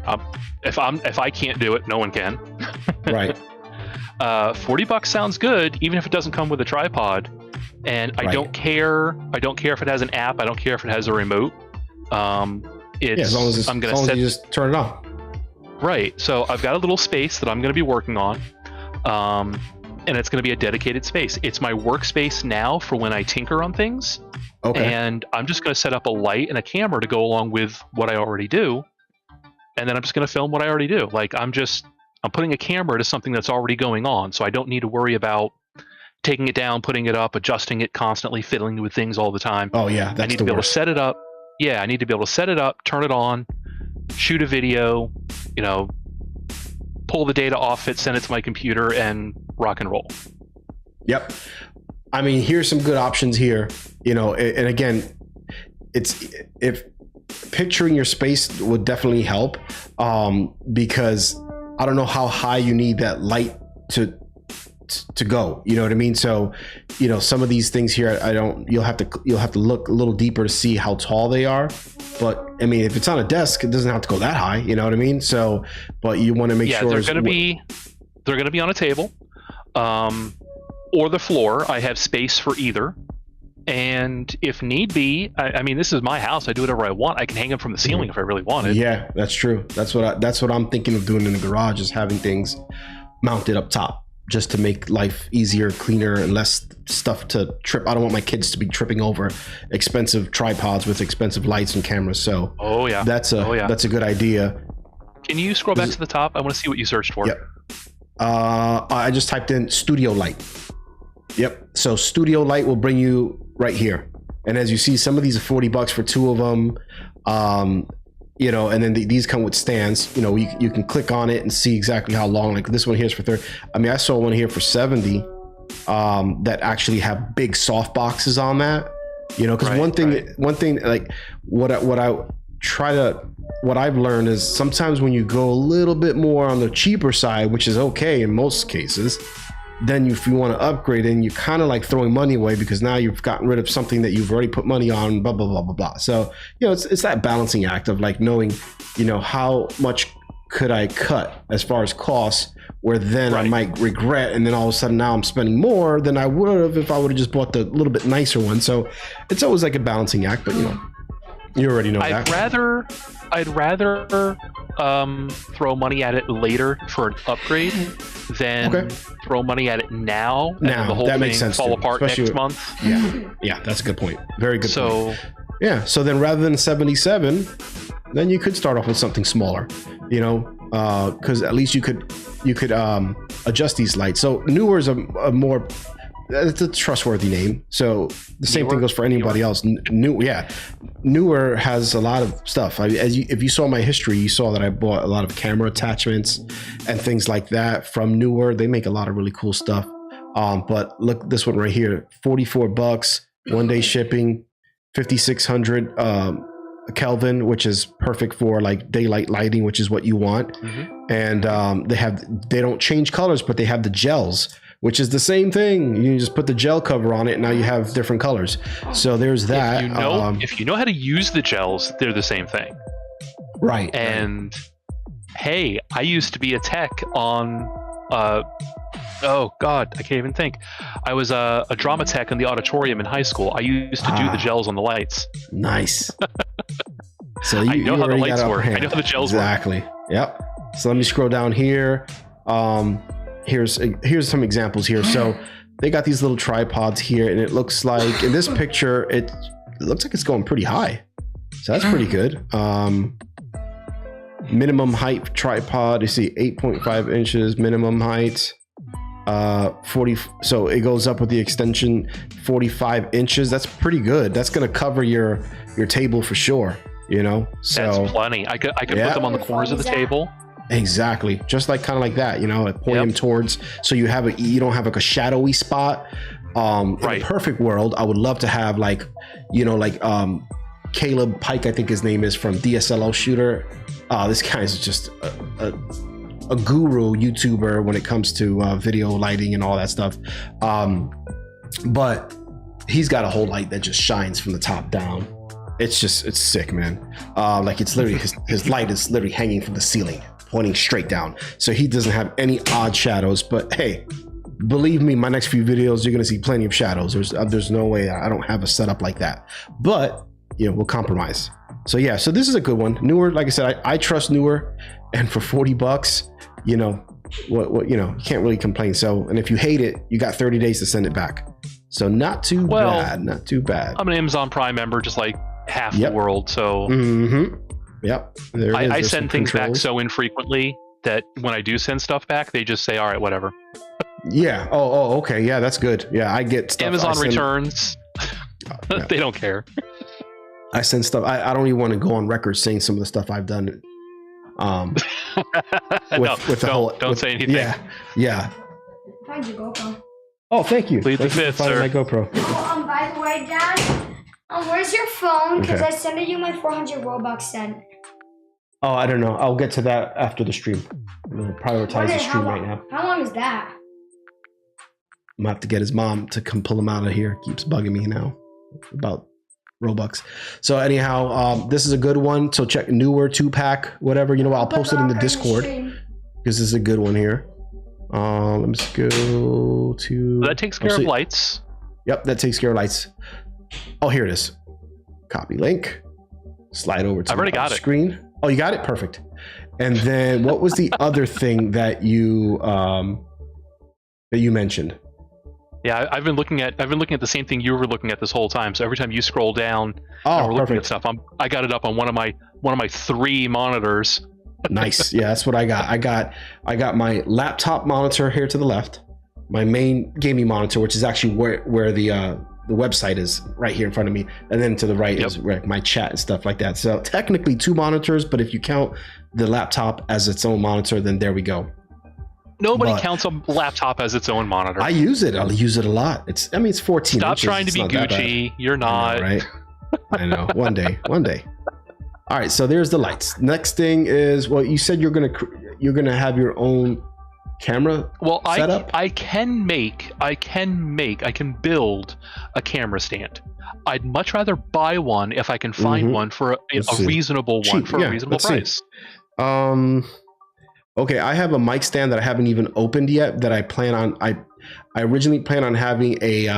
if I can't do it, no one can. Right. $40 sounds good, even if it doesn't come with a tripod. And I don't care. I don't care if it has an app. I don't care if it has a remote. As long as you just turn it on. Right. So I've got a little space that I'm going to be working on. And it's going to be a dedicated space. It's my workspace now for when I tinker on things. Okay. And I'm just going to set up a light and a camera to go along with what I already do. And then I'm just going to film what I already do. Like I'm putting a camera to something that's already going on. So I don't need to worry about taking it down, putting it up, adjusting it constantly, fiddling with things all the time. Oh yeah. I need to be able to set it up. Yeah. I need to be able to set it up, turn it on, shoot a video, pull the data off it, send it to my computer, and rock and roll. Yep. I mean, here's some good options here, and again, if picturing your space would definitely help, because I don't know how high you need that light to go, you know what I mean? So, some of these things here, you'll have to look a little deeper to see how tall they are. But I mean, if it's on a desk, it doesn't have to go that high, you know what I mean? So, but you want to make sure they're going to be on a table, or the floor. I have space for either. And if need be, I mean, this is my house. I do whatever I want. I can hang them from the ceiling if I really wanted. Yeah, that's true. That's what I'm thinking of doing in the garage, is having things mounted up top, just to make life easier, cleaner, and less stuff to trip. I don't want my kids to be tripping over expensive tripods with expensive lights and cameras. So that's a good idea. Can you scroll back to the top? I want to see what you searched for. Yep. I just typed in studio light. Yep. So studio light will bring you right here. And as you see, some of these are $40 for 2 of them. And then these come with stands. You can click on it and see exactly how long. Like this one here is for 30. I mean, I saw one here for 70. that actually have big soft boxes on that. You know, because one thing like what I've learned is sometimes when you go a little bit more on the cheaper side, which is okay in most cases, then if you want to upgrade, and you're kind of like throwing money away because now you've gotten rid of something that you've already put money on, blah, blah, blah, blah, blah. So, you know, it's that balancing act of like knowing, you know, how much could I cut as far as costs, where then I might regret, and then all of a sudden now I'm spending more than I would have if I would have just bought the little bit nicer one. So it's always like a balancing act, but you know, you already know I'd rather throw money at it later for an upgrade than throw money at it now and the whole that thing makes sense fall too, apart next month. Yeah, that's a good point. Very good point. Yeah, so then rather than 77, then you could start off with something smaller, you know, because at least you could adjust these lights. So Neewer is a more, it's a trustworthy name. So the same thing goes for anybody else. Neewer has a lot of stuff. If you saw my history, you saw that I bought a lot of camera attachments and things like that from Neewer. They make a lot of really cool stuff. But look, this one right here, $44, 1 day shipping, 5,600 Kelvin, which is perfect for like daylight lighting, which is what you want. And they don't change colors, but they have the gels, which is the same thing. You just put the gel cover on it, and now you have different colors. So there's that. If you know how to use the gels, they're the same thing. Right. And hey, I used to be a tech on oh God, I can't even think. I was a drama tech in the auditorium in high school. I used to do the gels on the lights. Nice. So I know how the lights work. I know how the gels work. Exactly. Yep. So let me scroll down here. Here's some examples here. So they got these little tripods here, and it looks like in this picture, it looks like it's going pretty high. So that's pretty good. Minimum height tripod, you see 8.5 inches minimum height. 40, so it goes up with the extension 45 inches. That's pretty good. That's going to cover your table for sure, you know. So that's plenty. I could put them on the corners of the table. Exactly, just like kind of like that, you know, like point them towards, so you don't have like a shadowy spot. In a perfect world, I would love to have like, you know, like Caleb Pike, I think his name is, from DSLR Shooter. This guy is just a guru YouTuber when it comes to video lighting and all that stuff. But he's got a whole light that just shines from the top down. It's sick, man. Like it's literally his light is literally hanging from the ceiling, pointing straight down. So he doesn't have any odd shadows. But hey, believe me, my next few videos, you're gonna see plenty of shadows. There's no way I don't have a setup like that. But you know, we'll compromise. So yeah, so this is a good one. Neewer, like I said, I trust Neewer, and for $40, you know, what you know, you can't really complain. So, and if you hate it, you got 30 days to send it back. So not too bad, not too bad. I'm an Amazon Prime member, just like half the world. So yep, I send things back so infrequently that when I do send stuff back, they just say, all right, whatever. Yeah. Oh, okay. Yeah, that's good. Yeah, I get stuff. Amazon returns. They don't care. I send stuff. I don't even want to go on record saying some of the stuff I've done. Don't say anything. Yeah. Find your GoPro. Oh, thank you. Plead the fifth, sir. My GoPro. By the way, Dad, where's your phone? Because I sent you my 400 Robux sent. Oh, I don't know. I'll get to that after the stream. I'm gonna prioritize the stream right now. How long is that? I'm gonna have to get his mom to come pull him out of here. Keeps bugging me now about Robux. So anyhow, this is a good one. So check Neewer 2-pack, whatever. You know what? I'll post it in the Discord because this is a good one here. Let me just go to. That takes care of lights. Yep, that takes care of lights. Oh, here it is. Copy link. Slide over to the screen. Oh, you got it? Perfect. And then what was the other thing that you mentioned? Yeah, I've been looking at the same thing you were looking at this whole time. So every time you scroll down, and we're looking at stuff. I got it up on one of my 3 monitors. Nice. Yeah, that's what I got. I got my laptop monitor here to the left, my main gaming monitor, which is actually where the website is, right here in front of me, and then to the right is where my chat and stuff like that. So technically 2 monitors, but if you count the laptop as its own monitor, then there we go. Nobody But counts a laptop as its own monitor. I use it. I'll use it a lot. It's 14 Stop inches. trying to It's be not that bad. Gucci. You're I not. know, right? I know. One day. All right. So there's the lights. Next thing is, well, you said you're gonna have your own camera Well, setup. I can build a camera stand. I'd much rather buy one if I can find one for Let's a see. reasonable one Cheap, for yeah, a reasonable let's see. price. Okay, I have a mic stand that I haven't even opened yet that I plan on. I originally planned on having a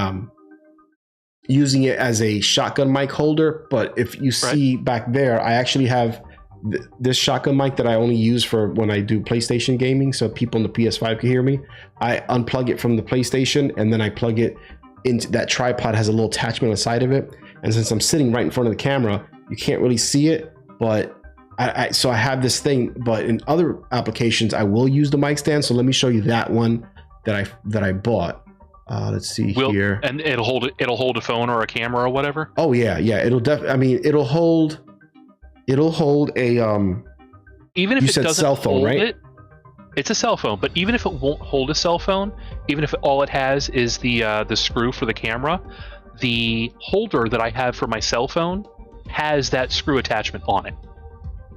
using it as a shotgun mic holder, but if you see back there, I actually have this shotgun mic that I only use for when I do PlayStation gaming, so people on the PS5 can hear me. I unplug it from the PlayStation and then I plug it into that tripod. Has a little attachment on the side of it, and since I'm sitting right in front of the camera, you can't really see it, but so I have this thing. But in other applications, I will use the mic stand. So let me show you that one that I bought. Let's see here. And it'll hold a phone or a camera or whatever. Oh yeah. It'll hold a Even if you it said doesn't cell phone, hold right? it, it's a cell phone. But even if it won't hold a cell phone, even if all it has is the screw for the camera, the holder that I have for my cell phone has that screw attachment on it.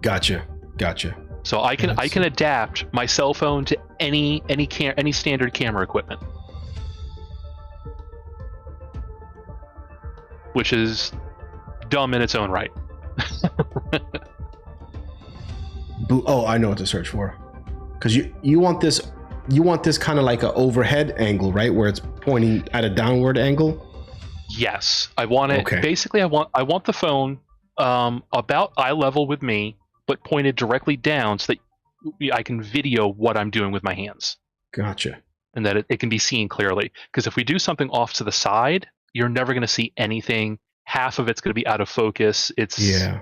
Gotcha. So I can adapt my cell phone to any standard camera equipment, which is dumb in its own right. Oh, I know what to search for. Because you want this kind of like an overhead angle, right? Where it's pointing at a downward angle. Yes, I want it. Okay. Basically, I want the phone about eye level with me, but pointed directly down so that I can video what I'm doing with my hands. Gotcha. And that it can be seen clearly. Because if we do something off to the side, you're never going to see anything. Half of it's going to be out of focus. It's Yeah.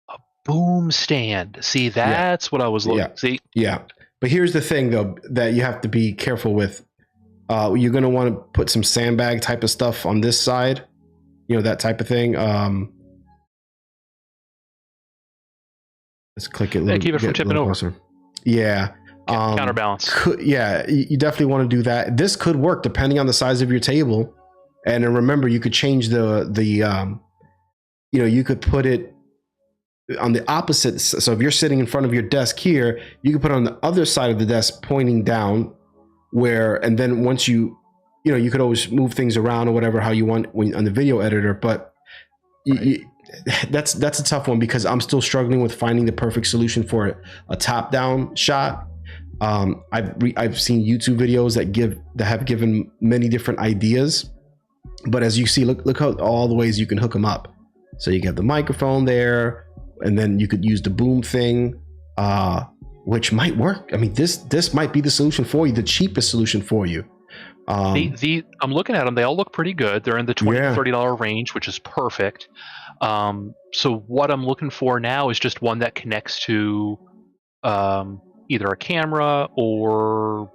a boom stand. See, that's what I was looking. Yeah. See, Yeah. But here's the thing, though, that you have to be careful with. You're going to want to put some sandbag type of stuff on this side. That type of thing. Let's click it. keep it from tipping over. Closer. Yeah. Counterbalance. You definitely want to do that. This could work depending on the size of your table. And then remember, you could change you could put it on the opposite. So if you're sitting in front of your desk here, you can put it on the other side of the desk pointing down and then once you could always move things around or whatever, how you want on the video editor. But that's a tough one because I'm still struggling with finding the perfect solution for a top-down shot. I've seen YouTube videos that have given many different ideas, but as you see, look how all the ways you can hook them up. So you get the microphone there, and then you could use the boom thing, which might work. I mean, this might be the solution for you, the cheapest solution for you. I'm looking at them. They all look pretty good. They're in the $20 to $30 range, which is perfect. So what I'm looking for now is just one that connects to either a camera or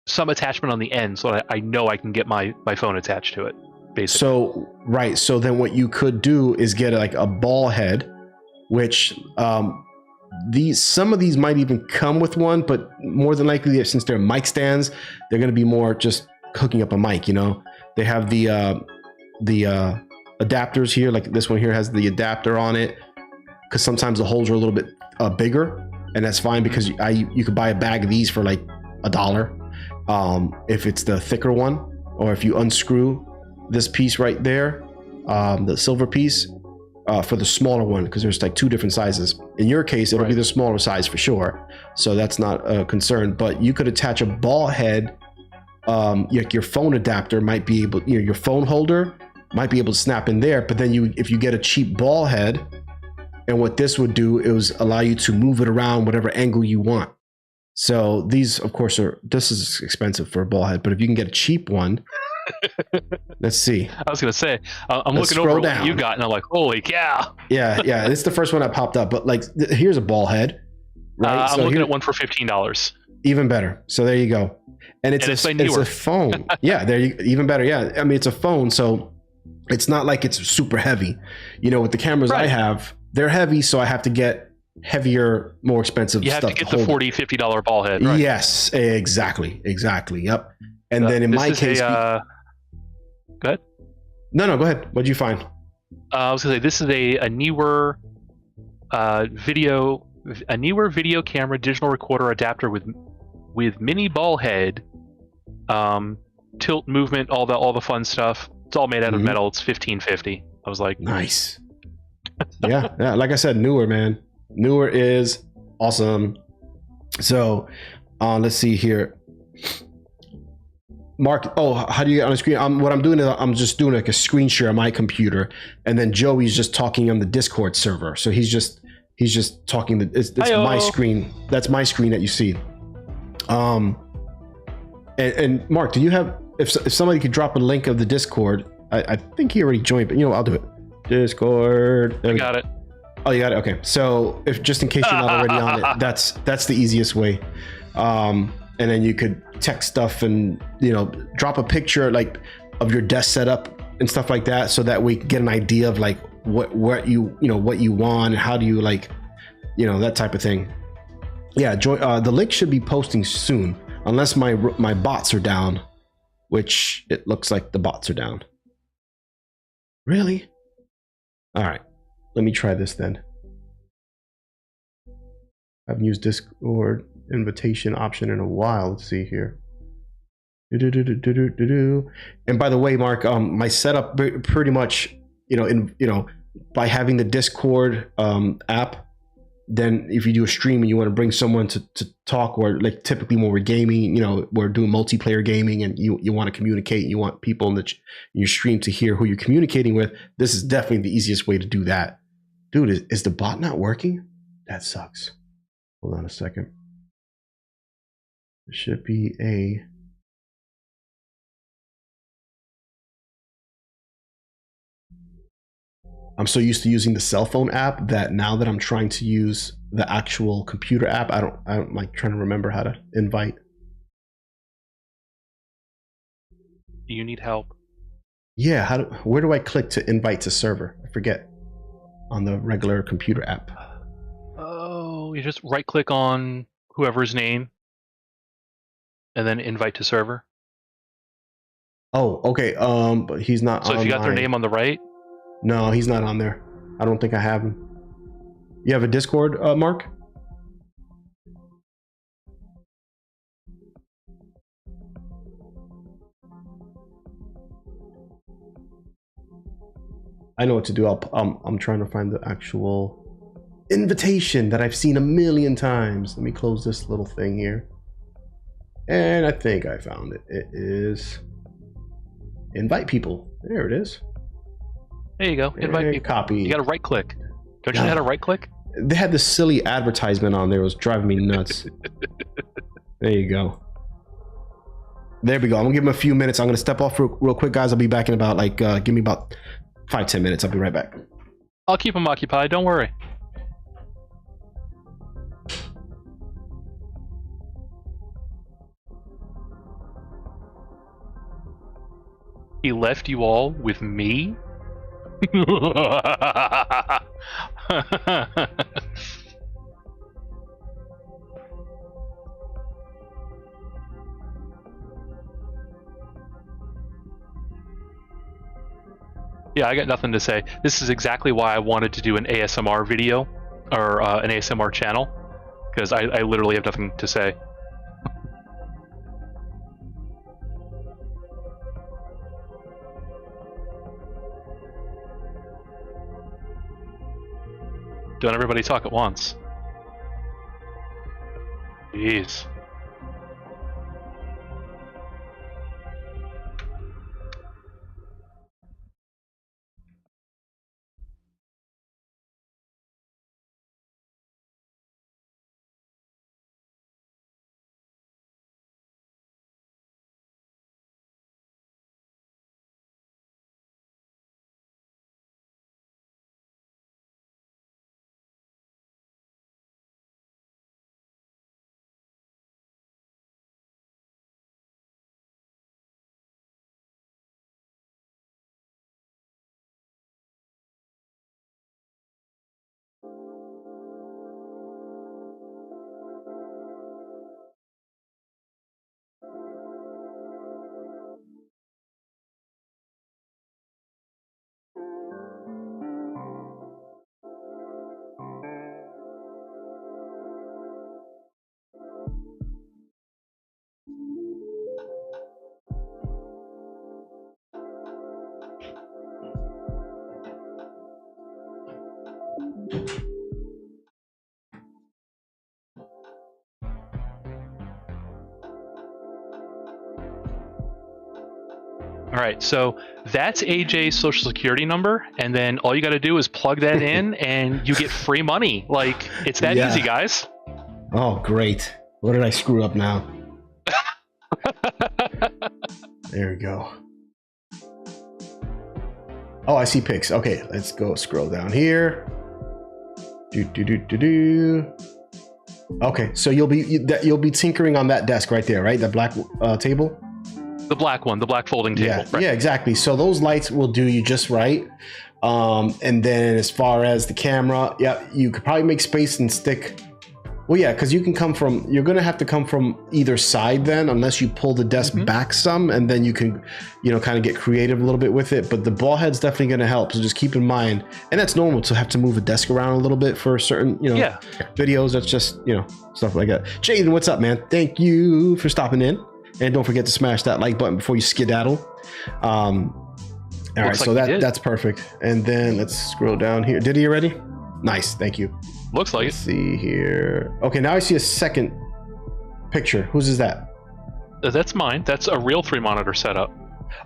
some attachment on the end, so I know I can get my phone attached to it. Basically. So then what you could do is get like a ball head, which some of these might even come with one, but more than likely, since they're mic stands, they're going to be more just hooking up a mic. They have the adapters here, like this one here has the adapter on it, because sometimes the holes are a little bit bigger, and that's fine because you could buy a bag of these for like $1 if it's the thicker one, or if you unscrew this piece right there, the silver piece, for the smaller one, because there's like two different sizes. In your case, it'll be the smaller size for sure, so that's not a concern. But you could attach a ball head. Your phone adapter might be able, your phone holder might be able to snap in there. But then if you get a cheap ball head, and what this would do is allow you to move it around whatever angle you want. So these, of course, this is expensive for a ball head, but if you can get a cheap one. Let's see. I was gonna say, I'm looking over what you got, and I'm like, holy cow! Yeah. It's the first one that popped up. But like, here's a ball head. Right? I'm looking at one for $15. Even better. So there you go. And it's a phone. Yeah, even better. Yeah, I mean, it's a phone, so it's not like it's super heavy. With the cameras I have, they're heavy, so I have to get heavier, more expensive You have stuff to get to the hold $40, $50 ball head, right? Yes, exactly. Yep. And then in This my is case, go ahead. no, go ahead. What'd you find? I was gonna say this is a newer video camera digital recorder adapter with mini ball head, tilt movement, all the fun stuff. It's all made out of metal. It's $15.50. I was like, nice. Yeah. Like I said, Neewer, man. Neewer is awesome. So, let's see here. Mark, how do you get on the screen? What I'm doing is I'm just doing like a screen share on my computer, and then Joey's just talking on the Discord server. So he's just talking. It's my screen. That's my screen that you see. And Mark, do you have? If somebody could drop a link of the Discord, I think he already joined, but I'll do it. Discord. I got it. Oh, you got it. Okay. So if just in case you're not already on it, that's the easiest way. And then you could text stuff and drop a picture like of your desk setup and stuff like that, so that we can get an idea of like what you want and how do you that type of thing. Yeah, the link should be posting soon, unless my bots are down, which it looks like the bots are down. Really? All right, let me try this then. I haven't used Discord invitation option in a while. Let's see here. And by the way, Mark, my setup pretty much, by having the Discord app, then if you do a stream and you want to bring someone to talk, or like typically when we're gaming, we're doing multiplayer gaming and you want to communicate, you want people in your stream to hear who you're communicating with, this is definitely the easiest way to do that. Dude, is the bot not working? That sucks. Hold on a second. There should be a... I'm so used to using the cell phone app that now that I'm trying to use the actual computer app, I don't like trying to remember how to invite. Do you need help? Yeah, where do I click to invite to server? I forget. On the regular computer app. Oh, you just right click on whoever's name and then invite to server. Oh, okay. But he's not on. So if you got their name on the right? No, he's not on there. I don't think I have him. You have a Discord, Mark? I know what to do. I'm trying to find the actual invitation that I've seen a million times. Let me close this little thing here. And I think I found it. It is invite people. There it is. There you go. Invite people. Copy. You got to right click. Don't you know how to right click? They had this silly advertisement on there. It was driving me nuts. There you go. There we go. I'm gonna give him a few minutes. I'm gonna step off real quick, guys. I'll be back in about give me about 5-10 minutes. I'll be right back. I'll keep them occupied. Don't worry. He left you all with me? Yeah, I got nothing to say. This is exactly why I wanted to do an ASMR video or an ASMR channel, because I literally have nothing to say. Don't everybody talk at once. Jeez. All right, so that's AJ's social security number, and then all you got to do is plug that in, and you get free money. Like, it's that easy, guys. Oh, great. What did I screw up now? There we go. Oh, I see pics. Okay, let's go scroll down here. Okay, so you'll be tinkering on that desk right there, right? The black table. The black one, the black folding table. Yeah, right. yeah, exactly. So those lights will do you just right. And then as far as the camera, yeah, you could probably make space and stick. Well, yeah, because you're going to have to come from either side then, unless you pull the desk back some, and then you can, kind of get creative a little bit with it. But the ball head's definitely going to help. So just keep in mind, and that's normal to have to move a desk around a little bit for certain, videos. That's just, stuff like that. Jaden, what's up, man? Thank you for stopping in. And don't forget to smash that like button before you skedaddle. All right, so that's perfect. And then let's scroll down here. Did he already? Nice, thank you. Looks like Let's see here. Okay, now I see a second picture. Whose is that? That's mine. That's a real 3-monitor setup.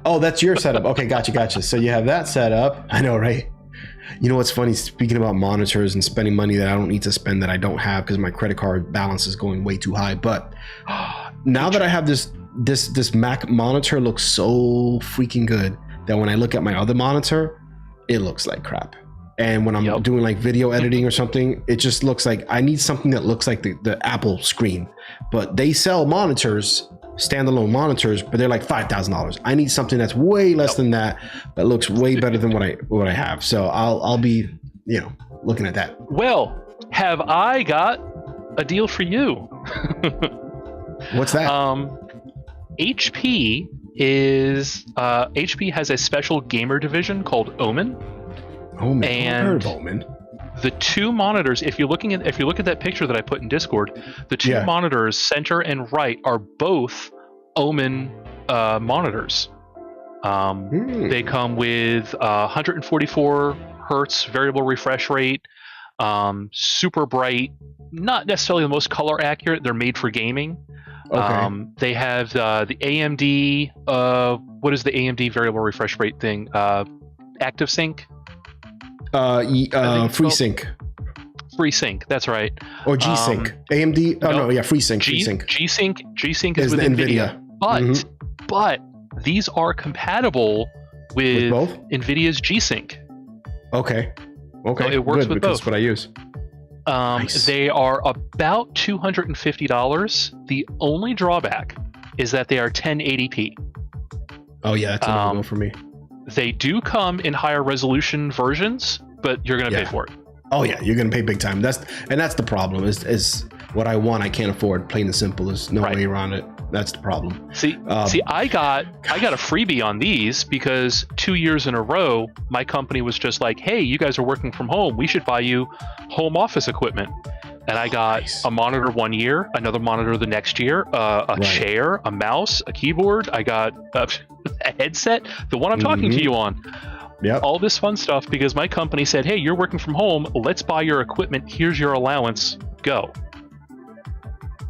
Oh, that's your setup. Okay, gotcha. So you have that set up. I know, right? You know what's funny? Speaking about monitors and spending money that I don't need to spend that I don't have because my credit card balance is going way too high. But now that I have this Mac monitor, looks so freaking good that when I look at my other monitor, it looks like crap. And when I'm doing like video editing or something, it just looks like I need something that looks like the Apple screen. But they sell monitors, standalone monitors, but they're like $5,000. I need something that's way less than that looks way better than what I have. So I'll be looking at that. Well, have I got a deal for you? What's that? HP has a special gamer division called Omen. Omen. And I've heard of Omen. The two monitors, if you look at that picture that I put in Discord, the two monitors, center and right, are both Omen monitors. They come with 144 hertz variable refresh rate, super bright, not necessarily the most color accurate. They're made for gaming. Okay. They have the AMD. What is the AMD variable refresh rate thing? ActiveSync. FreeSync. FreeSync. That's right. Or G-Sync. AMD. FreeSync. G-Sync is with NVIDIA. But these are compatible with both? NVIDIA's G-Sync. Okay. So it works with both. That's what I use. Nice. They are about $250. The only drawback is that they are 1080p. Oh yeah, that's a no-go for me. They do come in higher resolution versions, but you're going to pay for it. Oh yeah, you're going to pay big time. That's the problem. Is what I want I can't afford. Plain and simple. There's no way around it. That's the problem. See, I got a freebie on these because 2 years in a row, my company was just like, "Hey, you guys are working from home. We should buy you home office equipment." And I got a monitor 1 year, another monitor the next year, a chair, a mouse, a keyboard. I got a headset, the one I'm talking to you on. Yep. All this fun stuff because my company said, "Hey, you're working from home. Let's buy your equipment. Here's your allowance. Go."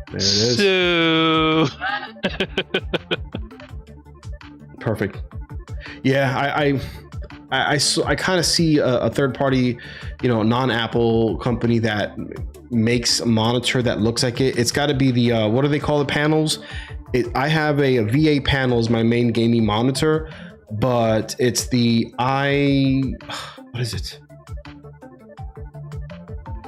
There it is. So perfect. Yeah, I kind of see a third party, non-Apple company that makes a monitor that looks like it. It's got to be the what do they call the panels? I have a VA panel as my main gaming monitor, but it's the what is it?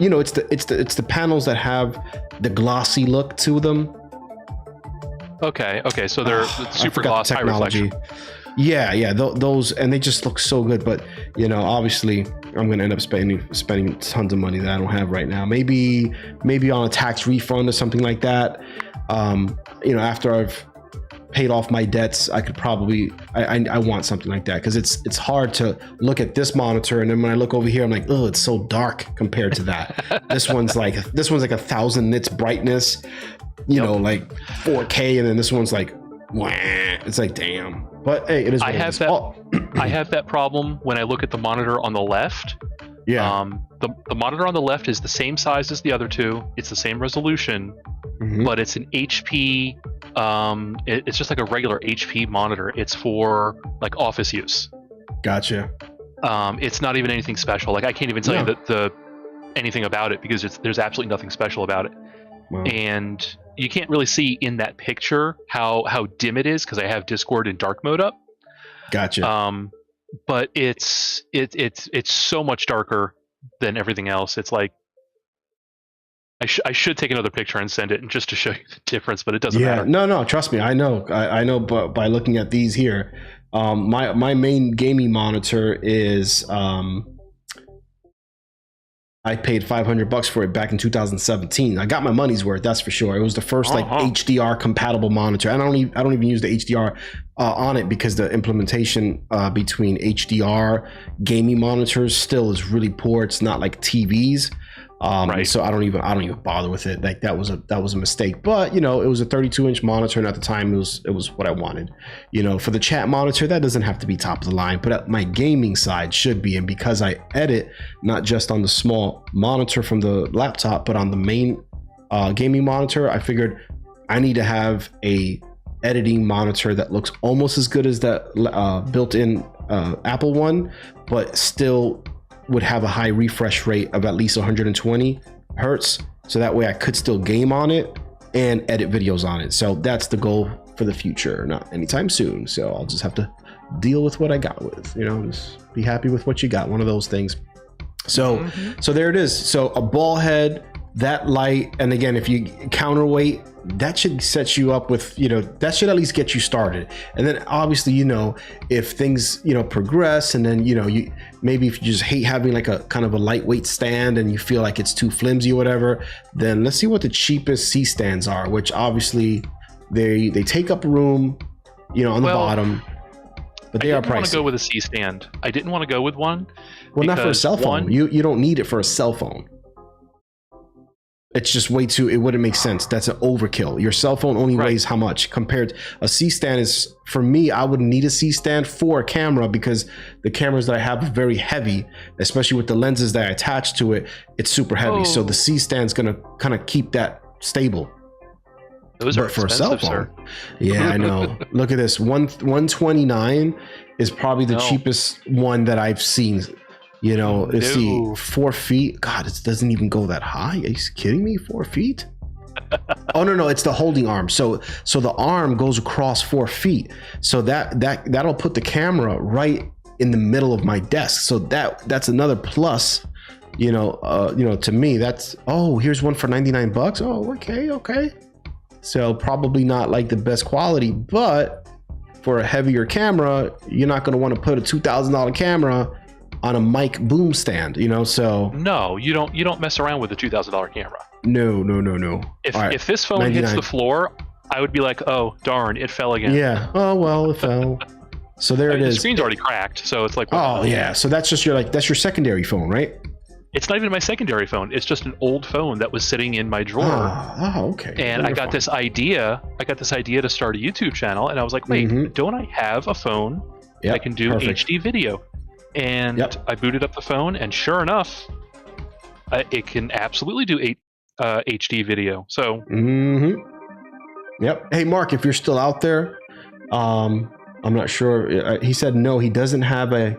It's the panels that have the glossy look to them. Okay, so they're super gloss, high reflection. Yeah, those, and they just look so good. But obviously, I'm gonna end up spending tons of money that I don't have right now. Maybe on a tax refund or something like that. After I've paid off my debts, I could probably I want something like that because it's hard to look at this monitor and then when I look over here, I'm like, oh, it's so dark compared to that. This one's like 1,000 nits brightness, like 4K, and then this one's like, wah. It's like, damn. But hey, it is. I have that problem when I look at the monitor on the left. Yeah. The monitor on the left is the same size as the other two. It's the same resolution, but it's an HP It's just like a regular HP monitor. It's for like office use. Gotcha. It's not even anything special. Like I can't even tell you anything about it because there's absolutely nothing special about it. Wow. And you can't really see in that picture how dim it is because I have Discord in dark mode up. Gotcha. But it's so much darker than everything else. It's like I should take another picture and send it and just to show you the difference, but it doesn't matter. No, trust me, I know, but by looking at these here, my main gaming monitor is I paid $500 for it back in 2017. I got my money's worth, that's for sure. It was the first like HDR compatible monitor, and I don't even use the HDR on it because the implementation between HDR gaming monitors still is really poor. It's not like TVs. Right. So I don't even bother with it. Like that was a mistake. But you know, it was a 32-inch monitor, and at the time it was what I wanted. You know, for the chat monitor, that doesn't have to be top of the line, but at my gaming side should be. And because I edit not just on the small monitor from the laptop, but on the main gaming monitor, I figured I need to have a editing monitor that looks almost as good as that built-in Apple one, but still would have a high refresh rate of at least 120 hertz, so that way I could still game on it and edit videos on it. So that's the goal for the future, not anytime soon. So I'll just have to deal with what I got with, you know, just be happy with what you got, one of those things. So so there it is. So a ball head, that light, and again, if you counterweight, that should set you up with, you know, that should at least get you started. And then obviously, you know, if things, you know, progress, and then, you know, you maybe if you just hate having like a kind of a lightweight stand and you feel like it's too flimsy or whatever, then let's see what the cheapest C stands are, which obviously they take up room, you know, on the bottom, but they are pricey. I didn't want to go with a C stand. I didn't want to go with one. Well, not for a cell phone. You don't need it for a cell phone. It's just way too, it wouldn't make sense. That's an overkill. Your cell phone only weighs how much compared, a C stand is, for me, I would need a C stand for a camera because the cameras that I have are very heavy, especially with the lenses that I attach to it, it's super heavy. So the C stand's gonna kind of keep that stable. Those are for a cell phone. Sir. Yeah, I know. Look at this, 129 is probably the cheapest one that I've seen. You know, let's see, 4 feet. God, it doesn't even go that high. Are you kidding me? 4 feet? Oh no, it's the holding arm. So the arm goes across 4 feet. So that'll put the camera right in the middle of my desk. So that's another plus. You know, to me, that's, oh, here's one for $99. Oh, okay. So probably not like the best quality, but for a heavier camera, you're not going to want to put a $2,000 camera on a mic boom stand, you know. So no, you don't mess around with a $2,000 camera. No. If this phone hits the floor, I would be like, oh darn, it fell again. Yeah. Oh well, it fell. So there it is. The screen's already cracked, so it's like, oh yeah. So that's just that's your secondary phone, right? It's not even my secondary phone. It's just an old phone that was sitting in my drawer. Oh, okay. And I got this idea to start a YouTube channel, and I was like, wait, don't I have a phone that can do HD video? And I booted up the phone, and sure enough, it can absolutely do HD video. So, Yep. Hey, Mark, if you're still out there, I'm not sure. He said no, he doesn't have a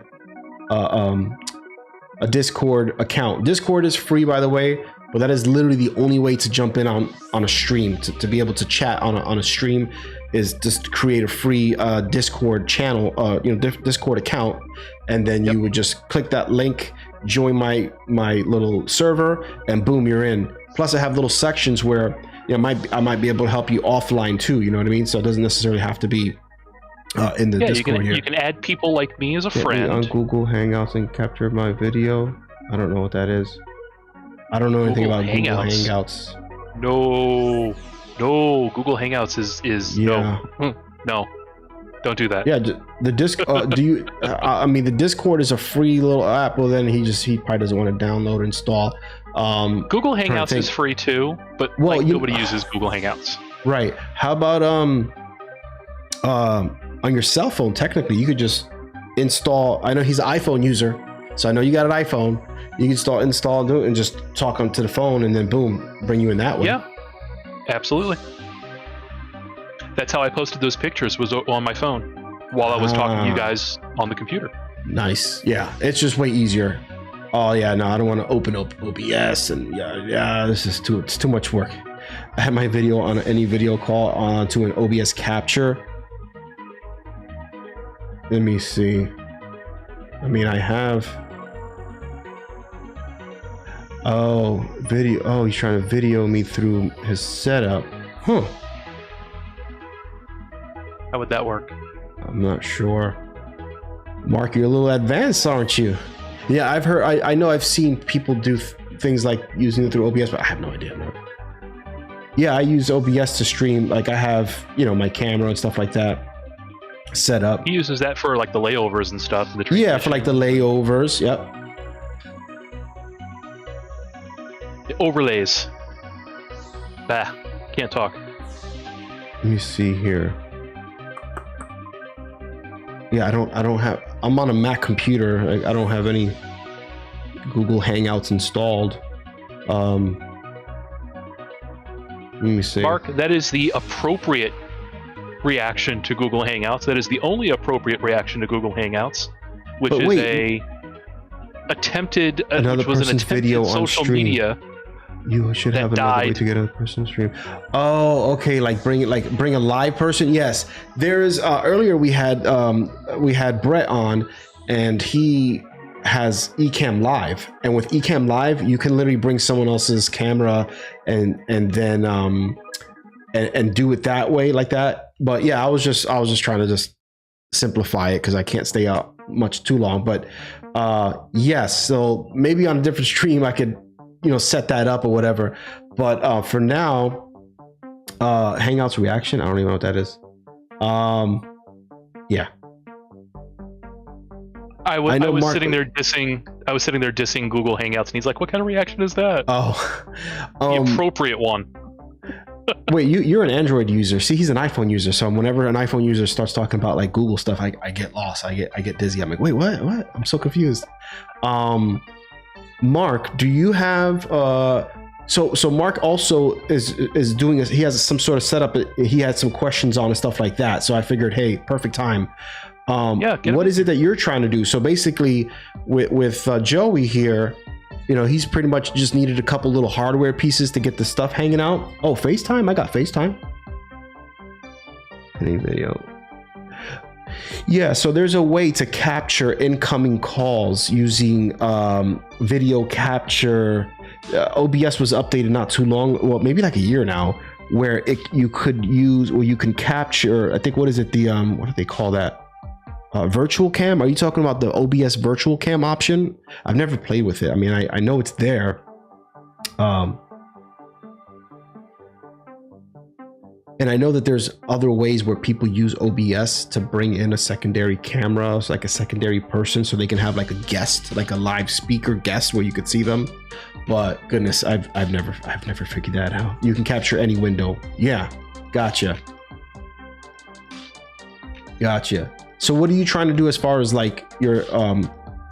Discord account. Discord is free, by the way, but that is literally the only way to jump in on a stream, to be able to chat on a stream, is just create a free Discord channel, Discord account, and then you would just click that link, join my little server, and boom, you're in. Plus, I have little sections where I might be able to help you offline too. You know what I mean? So it doesn't necessarily have to be in the Discord here. You can add people like me as a friend on Google Hangouts and capture my video. I don't know what that is. I don't know anything about Google Hangouts. No, Google Hangouts is no, don't do that. Yeah, the the Discord is a free little app. Well, then he probably doesn't want to download or install. Google Hangouts is free too, but nobody uses Google Hangouts. Right. How about on your cell phone? Technically, you could just install. I know he's an iPhone user, so I know you got an iPhone. You can install do it, and just talk onto the phone, and then boom, bring you in that way. Yeah, absolutely. That's how I posted those pictures, was on my phone while I was talking to you guys on the computer. Nice. Yeah, it's just way easier. Oh yeah, no, I don't want to open up OBS and yeah, it's too much work. I had my video on any video call onto an OBS capture. Let me see. I mean, I have. Oh, video. Oh, he's trying to video me through his setup. Huh. How would that work? I'm not sure. Mark, you're a little advanced, aren't you? Yeah, I've heard. I know I've seen people do things like using it through OBS, but I have no idea, man. Yeah, I use OBS to stream. Like I have, my camera and stuff like that set up. He uses that for like the layovers and stuff. And yeah, for like the layovers. Yep. The overlays. Bah, can't talk. Let me see here. Yeah, I don't have. I'm on a Mac computer. I don't have any Google Hangouts installed. Let me see. Mark, that is the appropriate reaction to Google Hangouts. That is the only appropriate reaction to Google Hangouts, which is an attempted video social on stream. Media. You should have another way to get a person stream. Oh, okay. Like bring a live person. Yes, there's. Earlier we had Brett on, and he has Ecamm Live, and with Ecamm Live, you can literally bring someone else's camera and then and do it that way, like that. But yeah, I was just trying to just simplify it because I can't stay out much too long. But yes, so maybe on a different stream I could set that up or whatever. But for now, Hangouts reaction, I don't even know what that is. Yeah. I was sitting there dissing Google Hangouts, and he's like, "What kind of reaction is that?" Oh, the appropriate one. Wait, you're an Android user. See, he's an iPhone user. So whenever an iPhone user starts talking about like Google stuff, I get lost. I get dizzy. I'm like, wait, what? I'm so confused. Mark, do you have? So Mark also is doing. He has some sort of setup. He had some questions on and stuff like that. So I figured, hey, perfect time. What is it that you're trying to do? So basically, with Joey here, he's pretty much just needed a couple little hardware pieces to get the stuff hanging out. Oh, FaceTime! I got FaceTime. Any video? Yeah, so there's a way to capture incoming calls using video capture. OBS was updated not too long, well, maybe like a year now, where you can capture. I think what is it? The what do they call that? Virtual cam. Are you talking about the OBS virtual cam option? I've never played with it. I mean, I know it's there. And I know that there's other ways where people use OBS to bring in a secondary camera, so like a secondary person, so they can have like a guest, like a live speaker guest where you could see them. But goodness, I've never figured that out. You can capture any window. Yeah, gotcha. So what are you trying to do as far as like your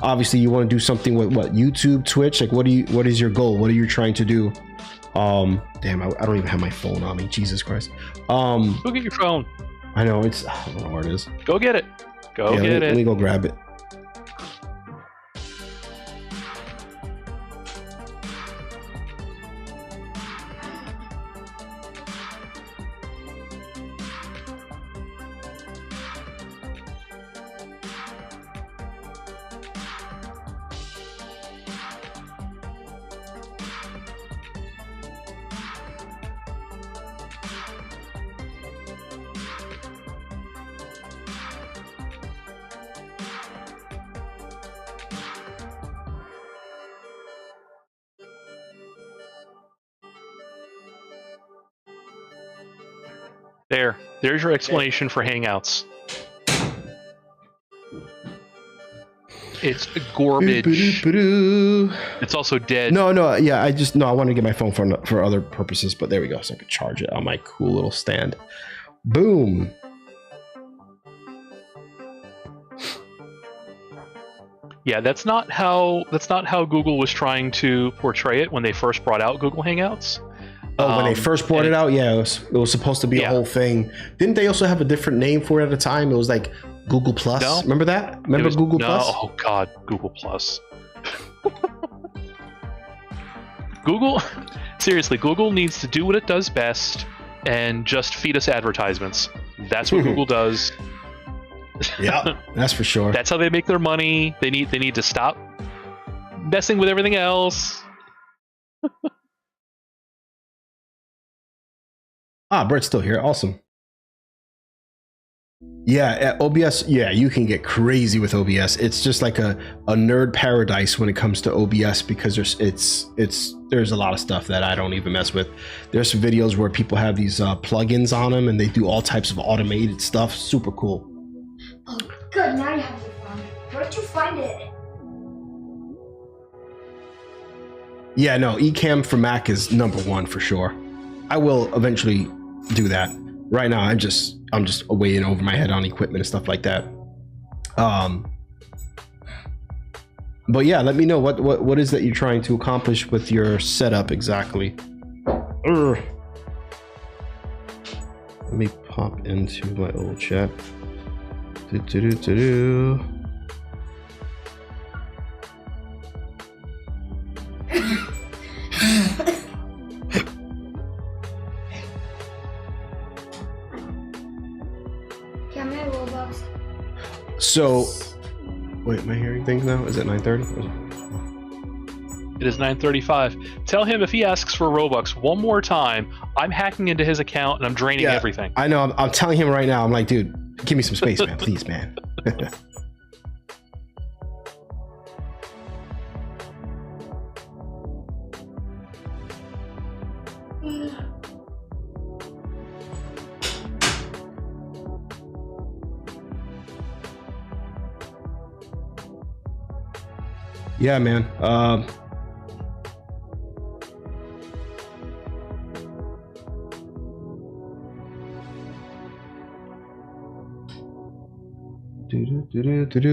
obviously you want to do something with what, YouTube, Twitch? Like what is your goal? What are you trying to do? Damn, I don't even have my phone on me. Jesus Christ. Go get your phone. I know I don't know where it is. Go get it. Let me go grab it. There's your explanation for Hangouts. It's garbage. It's also dead. No, yeah, I want to get my phone for other purposes, but there we go, so I could charge it on my cool little stand. Boom. Yeah, that's not how Google was trying to portray it when they first brought out Google Hangouts. Oh, when they first brought it out, yeah, it was supposed to be a whole thing. Didn't they also have a different name for it at the time? It was like Google Plus. No. Remember that? Remember Google Plus? Oh God, Google Plus. Google, seriously, Google needs to do what it does best and just feed us advertisements. That's what Google does. Yeah, that's for sure. That's how they make their money. They need to stop messing with everything else. Brett's still here. Awesome. Yeah, OBS. Yeah, you can get crazy with OBS. It's just like a nerd paradise when it comes to OBS because there's a lot of stuff that I don't even mess with. There's some videos where people have these plugins on them and they do all types of automated stuff. Super cool. Oh, good. Now you have it found. Where'd you find it? Yeah, no, Ecamm for Mac is #1 for sure. I will eventually do that. Right now, I'm just way in over my head on equipment and stuff like that. But yeah, let me know what is that you're trying to accomplish with your setup exactly. Let me pop into my old chat. So, wait, am I hearing things now? Is it 9:30? It is 9:35. Tell him if he asks for Robux one more time, I'm hacking into his account and I'm draining everything. I know. I'm telling him right now. I'm like, dude, give me some space, man. Please, man. Yeah, man.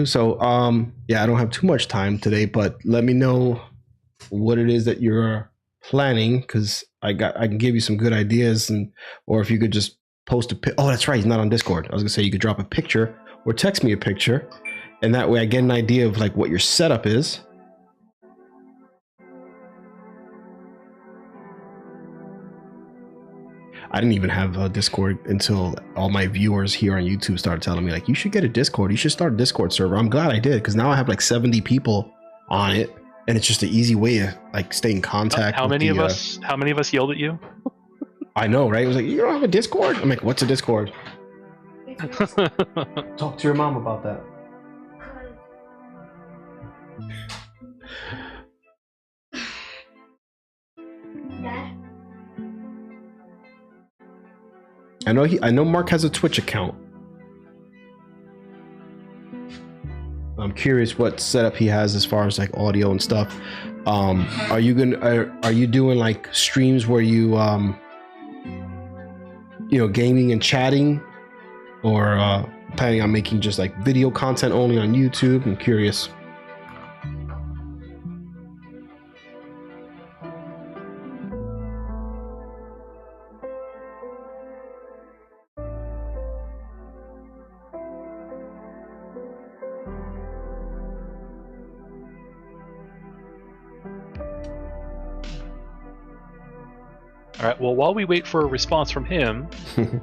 So, yeah, I don't have too much time today, but let me know what it is that you're planning, because I can give you some good ideas, or if you could just post oh, that's right, he's not on Discord. I was gonna say you could drop a picture or text me a picture, and that way I get an idea of like what your setup is. I didn't even have a Discord until all my viewers here on YouTube started telling me, like, you should get a Discord. You should start a Discord server. I'm glad I did, because now I have like 70 people on it, and it's just an easy way to like stay in contact. How many of us yelled at you? I know, right? It was like, you don't have a Discord? I'm like, what's a Discord? Talk to your mom about that. Dad? I know Mark has a Twitch account. I'm curious what setup he has as far as like audio and stuff. Are you doing like streams where you gaming and chatting, or planning on making just like video content only on YouTube? I'm curious. All right, well, while we wait for a response from him,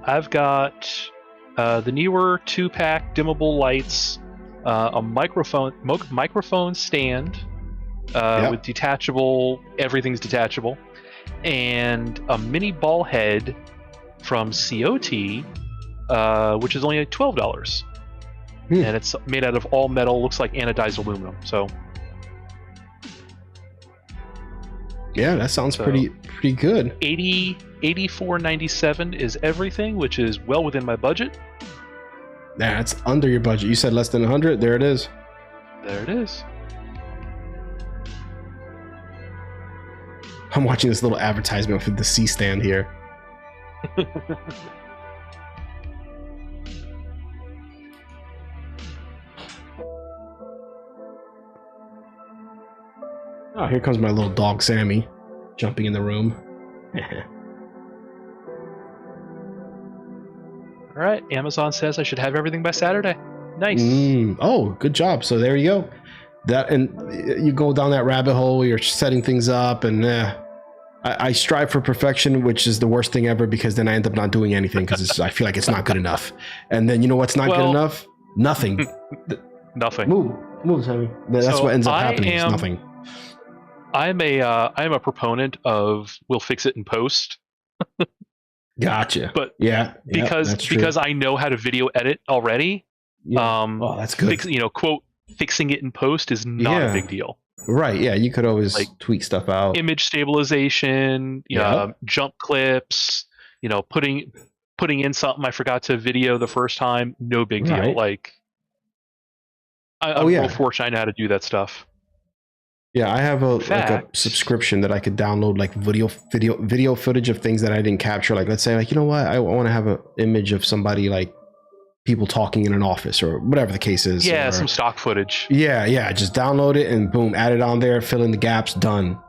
I've got the newer 2-pack dimmable lights, a microphone stand with detachable, everything's detachable, and a mini ball head from COT, which is only $12. And it's made out of all metal, looks like anodized aluminum. So yeah, that sounds pretty good. $84.97 is everything, which is well within my budget. That's under your budget. You said less than 100. There it is. There it is. I'm watching this little advertisement for the C stand here. Oh, here comes my little dog Sammy, jumping in the room. All right, Amazon says I should have everything by Saturday. Nice. Oh, good job. So there you go. That, and you go down that rabbit hole. You're setting things up, and I strive for perfection, which is the worst thing ever, because then I end up not doing anything because I feel like it's not good enough. And then you know what's not good enough? Nothing. Nothing. Move, Sammy. That's what ends up happening. It's nothing. I am a proponent of we'll fix it in post. Gotcha. But because I know how to video edit already. Yeah. That's good. Quote, fixing it in post is not a big deal. Right. Yeah. You could always tweak stuff out. Image stabilization, jump clips, putting in something I forgot to video the first time. No big deal. Like, I'm real fortunate I know how to do that stuff. Yeah, I have a subscription that I could download, like video footage of things that I didn't capture. Like, let's say, like, you know what, I want to have an image of somebody, like people talking in an office or whatever the case is. Yeah, some stock footage. Yeah, just download it and boom, add it on there, fill in the gaps, done.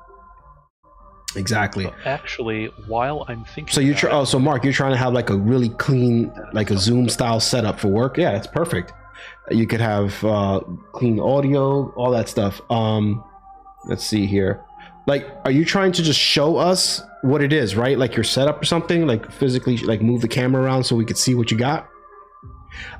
Exactly. So actually, while I'm thinking, so Mark, you're trying to have like a really clean, like a Zoom style setup for work. Yeah, that's perfect. You could have clean audio, all that stuff. Let's see here. Like, are you trying to just show us what it is, right? Like your setup or something, like physically, like move the camera around so we could see what you got?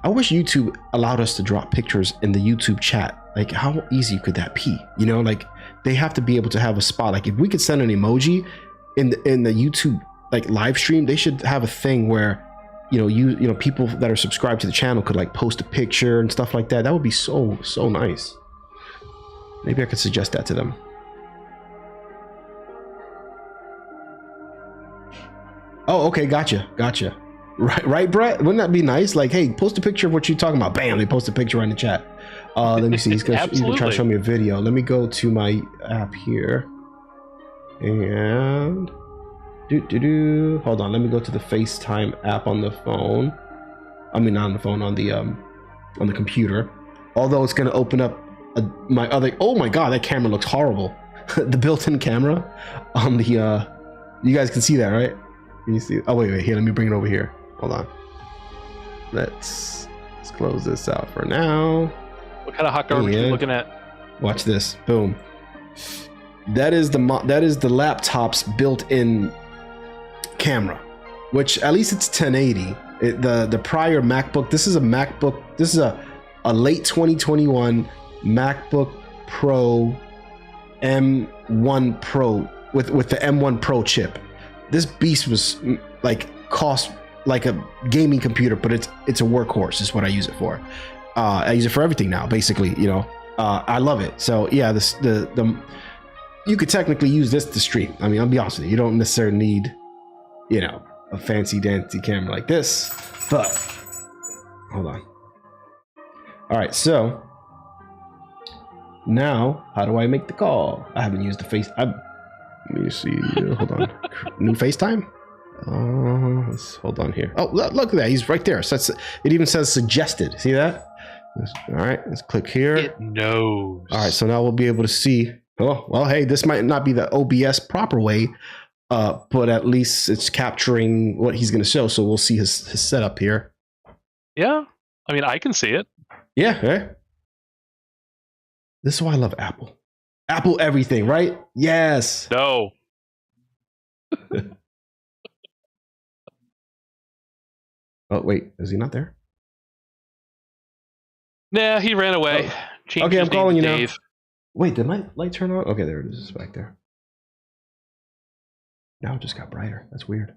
I wish YouTube allowed us to drop pictures in the YouTube chat. Like, how easy could that be? Like they have to be able to have a spot. Like if we could send an emoji in the YouTube like live stream, they should have a thing where people that are subscribed to the channel could like post a picture and stuff like that. That would be so nice. Maybe I could suggest that to them. Oh, okay, gotcha. Right, Brett? Wouldn't that be nice? Like, hey, post a picture of what you're talking about. Bam, they post a picture right in the chat. Let me see. He's gonna try to show me a video. Let me go to my app here. And hold on. Let me go to the FaceTime app on the phone. I mean, not on the phone, on the computer. Although it's gonna open up my other. Oh my god, that camera looks horrible. The built-in camera on the you guys can see that, right? Can you see? Oh wait, here, let me bring it over here. Hold on. Let's close this out for now. What kind of hot garbage are you looking at? Watch this. Boom. That is the laptop's built-in camera, which at least it's 1080. The prior MacBook. This is a MacBook. This is a late 2021 MacBook Pro M1 Pro with the M1 Pro chip. This beast was cost like a gaming computer, but it's a workhorse is what I use it for. I use it for everything now, basically. I love it. So yeah, you could technically use this to stream. I mean, I'll be honest with you, you don't necessarily need a fancy dancy camera like this, but hold on. All right, so now how do I make the call? I haven't used the let me see. Hold on. New FaceTime? Let's hold on here. Oh, look at that. He's right there. So it even says suggested. See that? All right. Let's click here. It knows. All right. So now we'll be able to see. Oh, well, hey, this might not be the OBS proper way, but at least it's capturing what he's going to show. So we'll see his setup here. Yeah. I mean, I can see it. Yeah. Okay. This is why I love Apple. Apple everything, right? Yes. No. Oh, wait. Is he not there? Nah, he ran away. Oh. Okay, I'm calling you Dave. Now. Wait, did my light turn on? Okay, there it is. It's back there. Now it just got brighter. That's weird.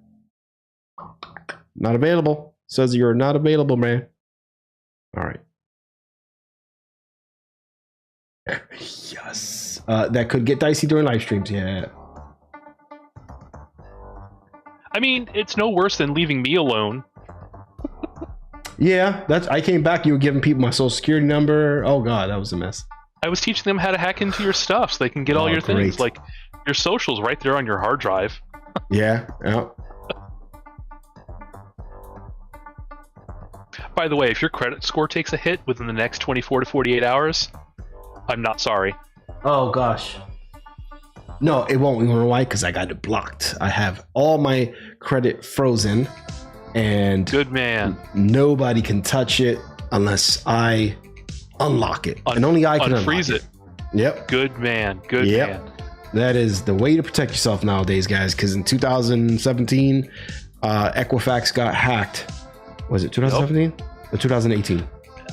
Not available. Says you're not available, man. All right. Yes. That could get dicey during live streams. Yeah. I mean, it's no worse than leaving me alone. Yeah, I came back. You were giving people my social security number. Oh god, that was a mess. I was teaching them how to hack into your stuff so they can get all your things, like your socials, right there on your hard drive. Yeah. By the way, if your credit score takes a hit within the next 24 to 48 hours, I'm not sorry. Oh gosh. No, it won't. You know why? Because I got it blocked. I have all my credit frozen. and Good man. nobody can touch it unless I unlock it, and only I can unfreeze unlock it. Yep. Good man. Good Yep. man. That is the way to protect yourself nowadays, guys. Because in 2017, Equifax got hacked. Was it 2017 or 2018?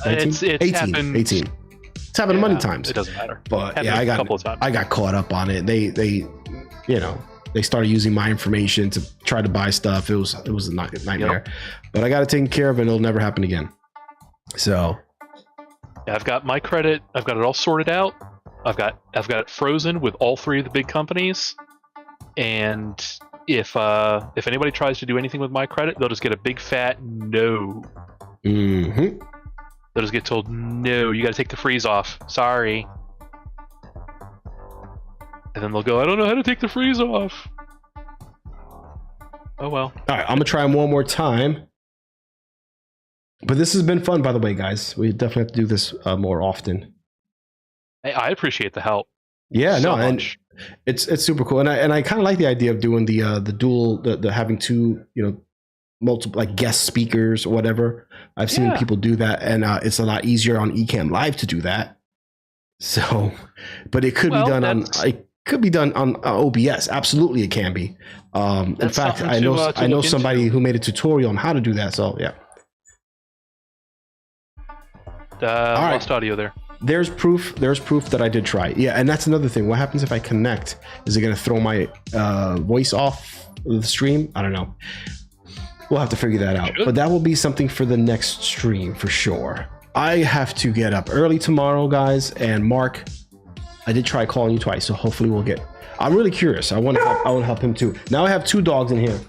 It's 18. happened. 18. It's happened many Yeah, times. It doesn't matter. But Happened yeah, a couple of times. I got caught up on it. They they started using my information to try to buy stuff. It was a nightmare. But I got it taken care of, and it'll never happen again. So Yeah, I've got my credit. I've got it all sorted out. I've got it frozen with all three of the big companies. And if anybody tries to do anything with my credit, they'll just get a big fat no. mm-hmm. They'll just get told, no, you got to take the freeze off. Sorry. And then they'll go, I don't know how to take the freeze off. Oh well. All right, I'm gonna try them one more time. But this has been fun, by the way, guys. We definitely have to do this more often. I appreciate the help. Yeah, so no, much. and it's super cool, and I kind of like the idea of doing the dual, the having two, multiple like guest speakers or whatever. I've seen people do that, and it's a lot easier on Ecamm Live to do that. So, but it could be done on. It could be done on OBS. Absolutely, it can be. In fact, I know somebody who made a tutorial on how to do that. So yeah. Lost audio there. There's proof that I did try. Yeah, and that's another thing. What happens if I connect? Is it going to throw my voice off the stream? I don't know. We'll have to figure that out. But that will be something for the next stream for sure. I have to get up early tomorrow, guys. And Mark, I did try calling you twice, so hopefully we'll get. I'm really curious. I want to help him too. Now I have 2 dogs in here.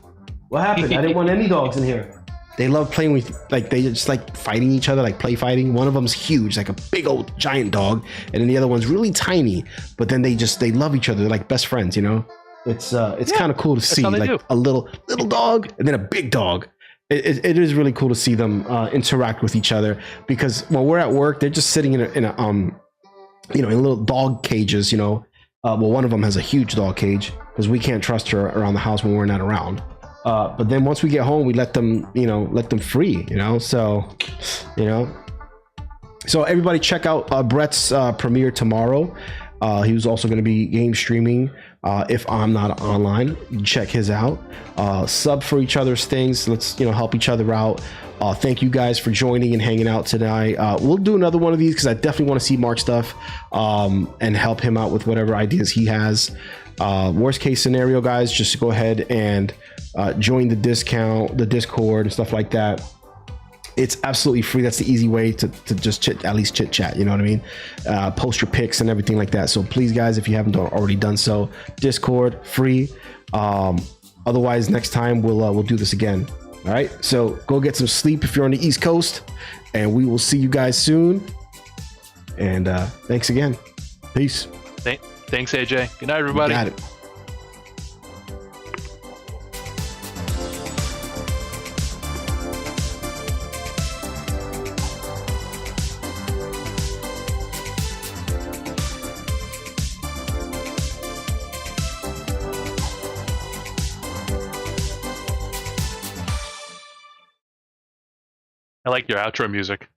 What happened? I didn't want any dogs in here. They love playing with, like, they just like fighting each other, like play fighting. One of them's huge, like a big old giant dog, and then the other one's really tiny. But then they love each other. They're like best friends, It's kind of cool to see, like a little dog and then a big dog. It is really cool to see them interact with each other, because when we're at work, they're just sitting in little dog cages. Well, one of them has a huge dog cage because we can't trust her around the house when we're not around. But then once we get home, we let them free, so everybody check out Brett's premiere tomorrow. He was also going to be game streaming. If I'm not online, check his out. Sub for each other's things. Let's help each other out. Thank you guys for joining and hanging out tonight. We'll do another one of these because I definitely want to see Mark stuff and help him out with whatever ideas he has. Worst case scenario, guys, just go ahead and join the Discord and stuff like that. It's absolutely free. That's the easy way to just at least chit chat. You know what I mean? Post your pics and everything like that. So please, guys, if you haven't already done so, Discord free. Otherwise, next time we'll do this again. All right. So go get some sleep if you're on the East Coast, and we will see you guys soon. And thanks again. Peace. Thanks, AJ. Good night, everybody. Got it. I like your outro music.